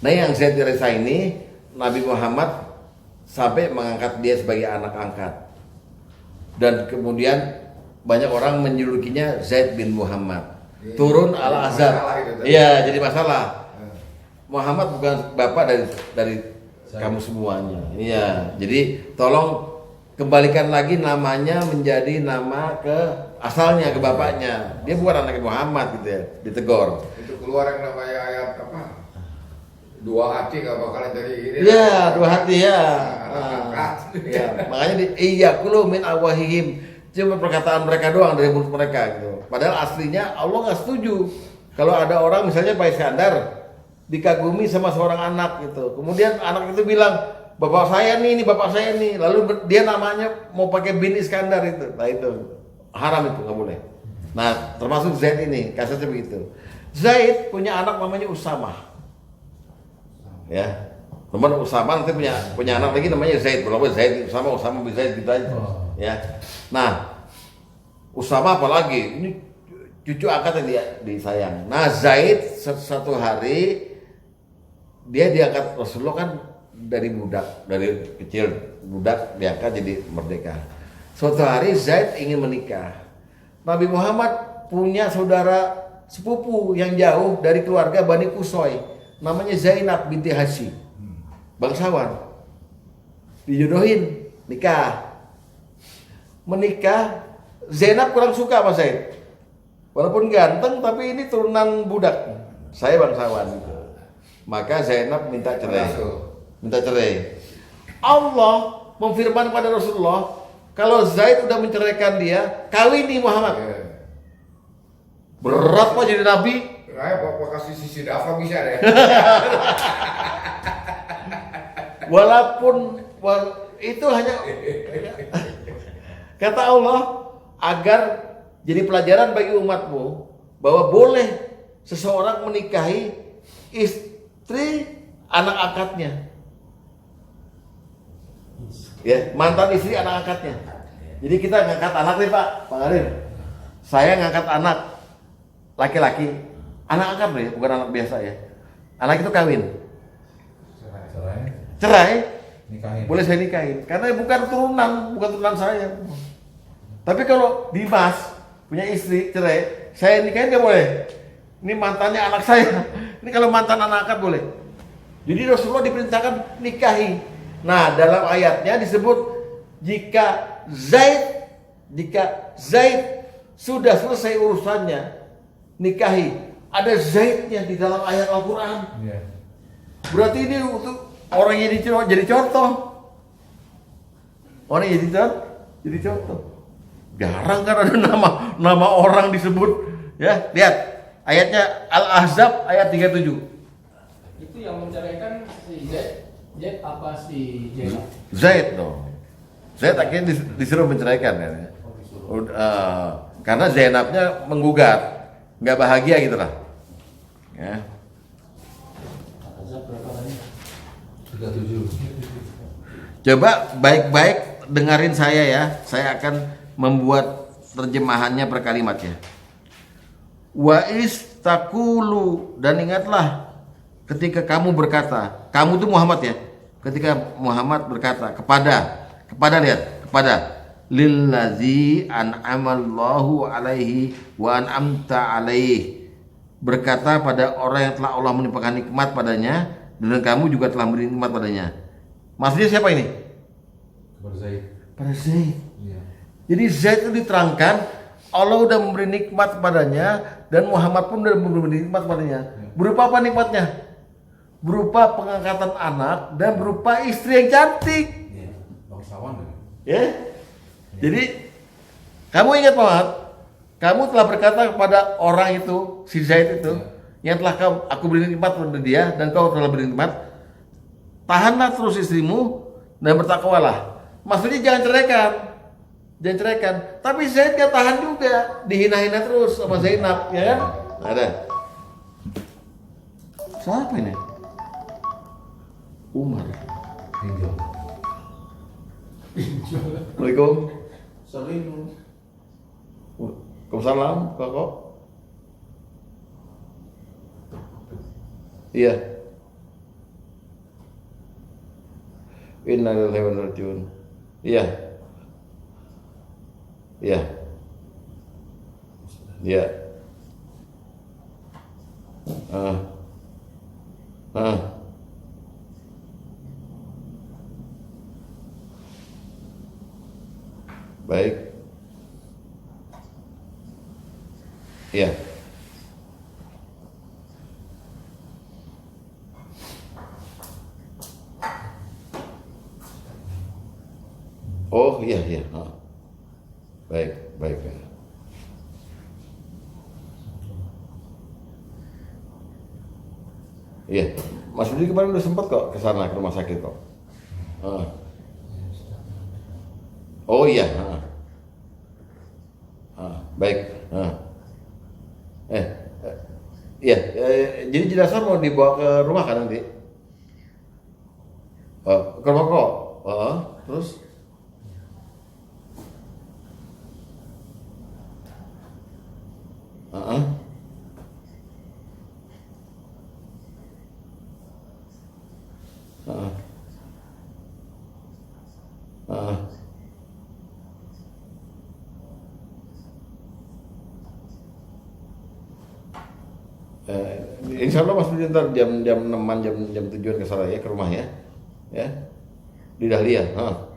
[SPEAKER 1] Nah, yang Zaid bin Harithah ini Nabi Muhammad sampai mengangkat dia sebagai anak angkat. Dan kemudian banyak orang menjulukinya Zaid bin Muhammad. Turun Al-Azhar. Iya, jadi masalah. Muhammad bukan bapak dari kamu semuanya. Iya, jadi tolong kembalikan lagi namanya menjadi nama ke asalnya, ke bapaknya. Dia bukan anak Muhammad gitu ya, ditegur.
[SPEAKER 2] Itu keluar yang namanya ayat apa? dua hati gak bakalan jadi ini.
[SPEAKER 1] Iya, dua hati ya.
[SPEAKER 2] Angkat.
[SPEAKER 1] Ya, makanya iya kulu min awahihim, cuma perkataan mereka doang dari mulut mereka gitu. Padahal aslinya Allah nggak setuju kalau ada orang misalnya Pak Iskandar dikagumi sama seorang anak gitu. Kemudian anak itu bilang, bapak saya nih, ini bapak saya nih. Lalu dia namanya mau pakai bin Iskandar itu. Nah itu haram, itu nggak boleh. Nah termasuk Zaid ini kasusnya begitu. Zaid punya anak namanya Usamah. Ya, teman Usama nanti punya anak lagi namanya Zaid. Berapa Zaid Usama bin Zaid gitu aja. Ya. Nah, Usama apalagi ini cucu angkat yang disayang. Nah, Zaid satu hari dia diangkat Rasulullah kan dari budak, dari kecil budak diangkat jadi merdeka. Suatu hari Zaid ingin menikah. Nabi Muhammad punya saudara sepupu yang jauh dari keluarga Bani Kusoy. Namanya Zainab binti Hashi, bangsawan, dijodohin, menikah. Zainab kurang suka sama Zaid, walaupun ganteng tapi ini turunan budak, saya bangsawan gitu. Maka Zainab minta cerai. Allah memfirman pada Rasulullah, kalau Zaid udah menceraikan dia, kawini Muhammad. Berat pak jadi nabi.
[SPEAKER 2] Bapak kasih sisi dafa bisa deh.
[SPEAKER 1] Walaupun itu hanya kata Allah agar jadi pelajaran bagi umatmu bahwa boleh seseorang menikahi istri anak angkatnya, ya mantan istri anak angkatnya. Jadi kita ngangkat anak nih Pak Arif, saya ngangkat anak laki-laki. Anak angkat nih, bukan anak biasa ya. Anak itu kawin. Cerai.
[SPEAKER 4] Nikahin.
[SPEAKER 1] Boleh saya nikahin. Karena bukan turunan saya. Tapi kalau Dimas punya istri cerai, saya nikahin nggak boleh. Ini mantannya anak saya. Ini kalau mantan anak angkat boleh. Jadi Rasulullah diperintahkan nikahi. Nah, dalam ayatnya disebut jika Zaid sudah selesai urusannya, nikahi. Ada Zaidnya di dalam ayat Al-Quran.
[SPEAKER 4] Iya.
[SPEAKER 1] Berarti ini untuk orang yang jadi contoh. Orang yang jadi contoh. Jarang kan ada nama orang disebut. Ya, lihat ayatnya Al-Ahzab ayat 37.
[SPEAKER 6] Itu yang menceraikan si Zaid apa si Zainab?
[SPEAKER 1] Zaid dong. Zaid akhirnya disuruh menceraikan kan. Karena Zainabnya menggugat, nggak bahagia gitu lah. Ya.
[SPEAKER 6] Azab berapa banyak?
[SPEAKER 4] 37.
[SPEAKER 1] Coba baik-baik dengarin saya ya. Saya akan membuat terjemahannya per kalimat ya. Wa istakulu, dan ingatlah ketika kamu berkata, kamu itu Muhammad ya. Ketika Muhammad berkata kepada lillazi an'amallahu alaihi wa an'amta alaihi, berkata pada orang yang telah Allah menimpakan nikmat padanya dan kamu juga telah memberi nikmat padanya. Maksudnya siapa ini?
[SPEAKER 4] Kepada Zaid.
[SPEAKER 1] Pada Zaid.
[SPEAKER 4] Iya.
[SPEAKER 1] Jadi Zaid itu diterangkan Allah udah memberi nikmat padanya dan Muhammad pun udah memberi nikmat padanya. Berupa apa nikmatnya? Berupa pengangkatan anak dan berupa istri yang cantik.
[SPEAKER 4] Iya. Bangsawan kan?
[SPEAKER 1] Ya. Jadi kamu ingat Muhammad, kamu telah berkata kepada orang itu, si Zaid itu, yang telah aku beri nikmat pada dia dan kau telah beri nikmat, tahanlah terus istrimu dan bertakwalah. Maksudnya jangan ceraikan. Tapi Zaid kan tahan juga, dihina-hina terus sama Zainab, ya kan? Ada. Siapa ini? Umar.
[SPEAKER 4] Pinjol.
[SPEAKER 1] Assalamualaikum. Waalaikumsalam, Koko. Iya. Innalillahi wa inna ilaihi raji'un. Iya. Iya. Iya. Baik. Iya. Oh iya iya. Baik baik. Iya, Mas Budi kemarin udah sempat kok ke sana ke rumah sakit kok. Oh iya. Baik. Iya. Jadi jenazah mau dibawa ke rumah kan nanti? Ke rumah kok. Terus? Insya Allah Mas Budi ntar jam 6-an jam 7-an ke sana ya ke rumahnya ya di Dahlia.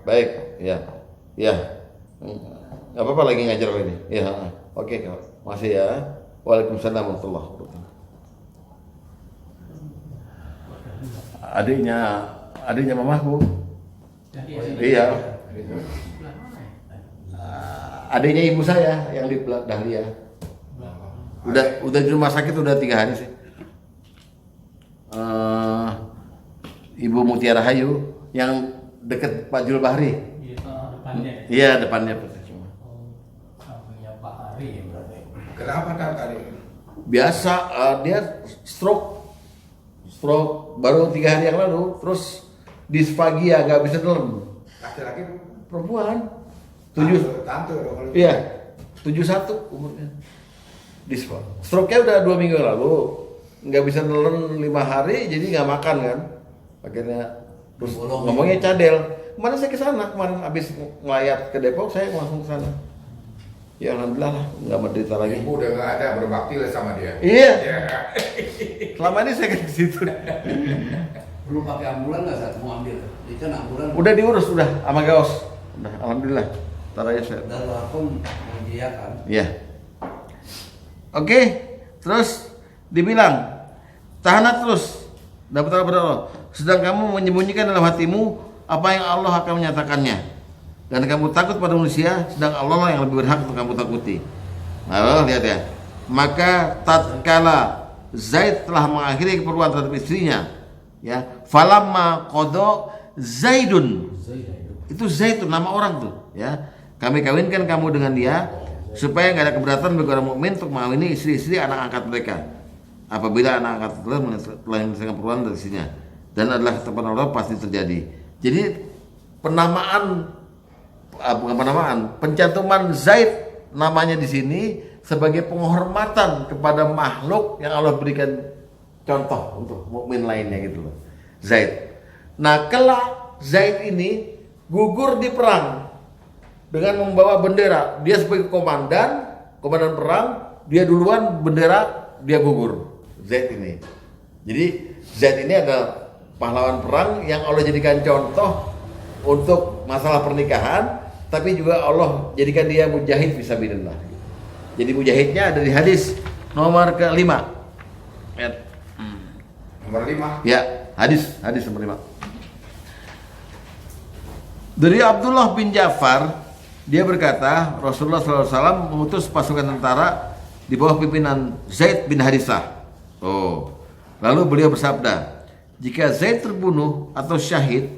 [SPEAKER 1] Baik ya ya nggak apa-apa lagi ngajar ini ya. Oke masih ya. Waalaikumsalam warahmatullahi wabarakatuh. Adiknya mamaku. Iya. Adiknya ibu saya yang di Dahlia. Udah di rumah sakit udah 3 hari sih. Ibu Mutiara Hayu yang deket Pak Jul Bahri.
[SPEAKER 6] Depannya.
[SPEAKER 1] Iya depannya.
[SPEAKER 6] Sampingnya Pak Ari berarti.
[SPEAKER 2] Kenapa tadi?
[SPEAKER 1] Biasa dia stroke baru 3 hari yang lalu, terus disfagia nggak bisa telan.
[SPEAKER 2] Laki-laki
[SPEAKER 1] Perempuan.
[SPEAKER 2] Tante dong.
[SPEAKER 1] Iya 71 umurnya. Stroke-nya udah 2 minggu lalu, nggak bisa nelen 5 hari, jadi nggak makan kan. Akhirnya terus ngomongnya cadel. Kemarin saya ke sana, kemarin habis ngelayat ke Depok, saya langsung ke sana. Ya alhamdulillah lah, nggak menderita lagi.
[SPEAKER 2] Ibu udah nggak ada berbakti lah sama dia.
[SPEAKER 1] Iya.
[SPEAKER 2] Ya.
[SPEAKER 1] Selama ini saya ke situ.
[SPEAKER 5] Perlu pakai ambulan nggak saat mau ambil? Ini kan ambulan.
[SPEAKER 1] Udah diurus udah sama Gaos. Udah alhamdulillah. Ntar aja saya.
[SPEAKER 5] Dari Lampung menyediakan.
[SPEAKER 1] Iya. Oke, terus dibilang tahanlah terus dan bertakwa kepada Allah. Sedang kamu menyembunyikan dalam hatimu apa yang Allah akan menyatakannya. Dan kamu takut pada manusia, sedang Allah lah yang lebih berhak untuk kamu takuti. Nah, lihat ya. Maka tatkala Zaid telah mengakhiri keperluan terhadap istrinya, ya, falamma qada Zaidun. Itu Zaid itu nama orang tuh, ya. Kami kawinkan kamu dengan dia supaya nggak ada keberatan bagi orang mukmin untuk mengawini istri-istri anak angkat mereka apabila anak angkat telah menyelesaikan keperluan dari istrinya, dan adalah ketetapan Allah pasti terjadi. Jadi pencantuman Zaid namanya di sini sebagai penghormatan kepada makhluk yang Allah berikan contoh untuk mukmin lainnya gitu loh. Zaid. Nah, kelak Zaid ini gugur di perang dengan membawa bendera. Dia sebagai komandan perang, dia duluan bendera, dia gugur. Zaid ini. Jadi Zaid ini adalah pahlawan perang yang Allah jadikan contoh untuk masalah pernikahan, tapi juga Allah jadikan dia mujahid fisabilillah. Jadi mujahidnya ada di hadis nomor ke-5.
[SPEAKER 2] Nomor 5.
[SPEAKER 1] Ya, hadis nomor 5. Dari Abdullah bin Ja'far, dia berkata, Rasulullah SAW mengutus pasukan tentara di bawah pimpinan Zaid bin Harisah. Lalu beliau bersabda, jika Zaid terbunuh atau syahid,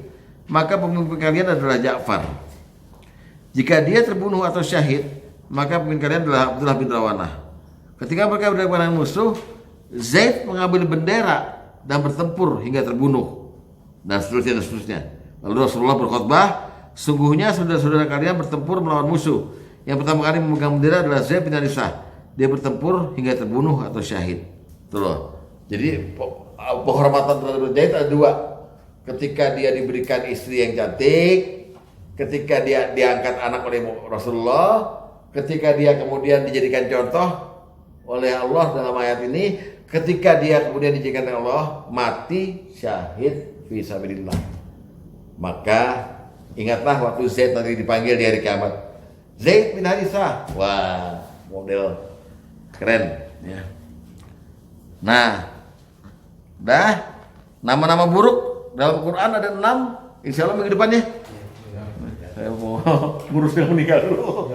[SPEAKER 1] maka pemimpin kalian adalah Ja'far. Jika dia terbunuh atau syahid, maka pemimpin kalian adalah Abdullah bin Rawanah. Ketika mereka berhadapan dengan musuh, Zaid mengambil bendera dan bertempur hingga terbunuh, dan seterusnya. Lalu Rasulullah berkhutbah, sungguhnya saudara-saudara kalian bertempur melawan musuh. Yang pertama kali memegang bendera adalah Zaid bin Harisah. Dia bertempur hingga terbunuh atau syahid. Tuh loh. Jadi penghormatan terhadap Zaid ada 2. Ketika dia diberikan istri yang cantik, ketika dia diangkat anak oleh Rasulullah, ketika dia kemudian dijadikan contoh oleh Allah dalam ayat ini, ketika dia kemudian dijadikan oleh Allah mati syahid fisabilillah. Maka ingatlah waktu Zaid nanti dipanggil di hari kiamat, Zaid bin Harisah. Wah, model keren ya. Nah, nama-nama buruk dalam Al-Quran ada 6. Insya Allah minggu depannya. Saya mau ngurus yang meninggal dulu.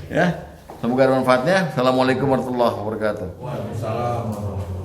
[SPEAKER 1] Ya, semoga ada manfaatnya. Assalamualaikum warahmatullahi wabarakatuh.
[SPEAKER 4] Waalaikumsalam warahmatullahi wabarakatuh.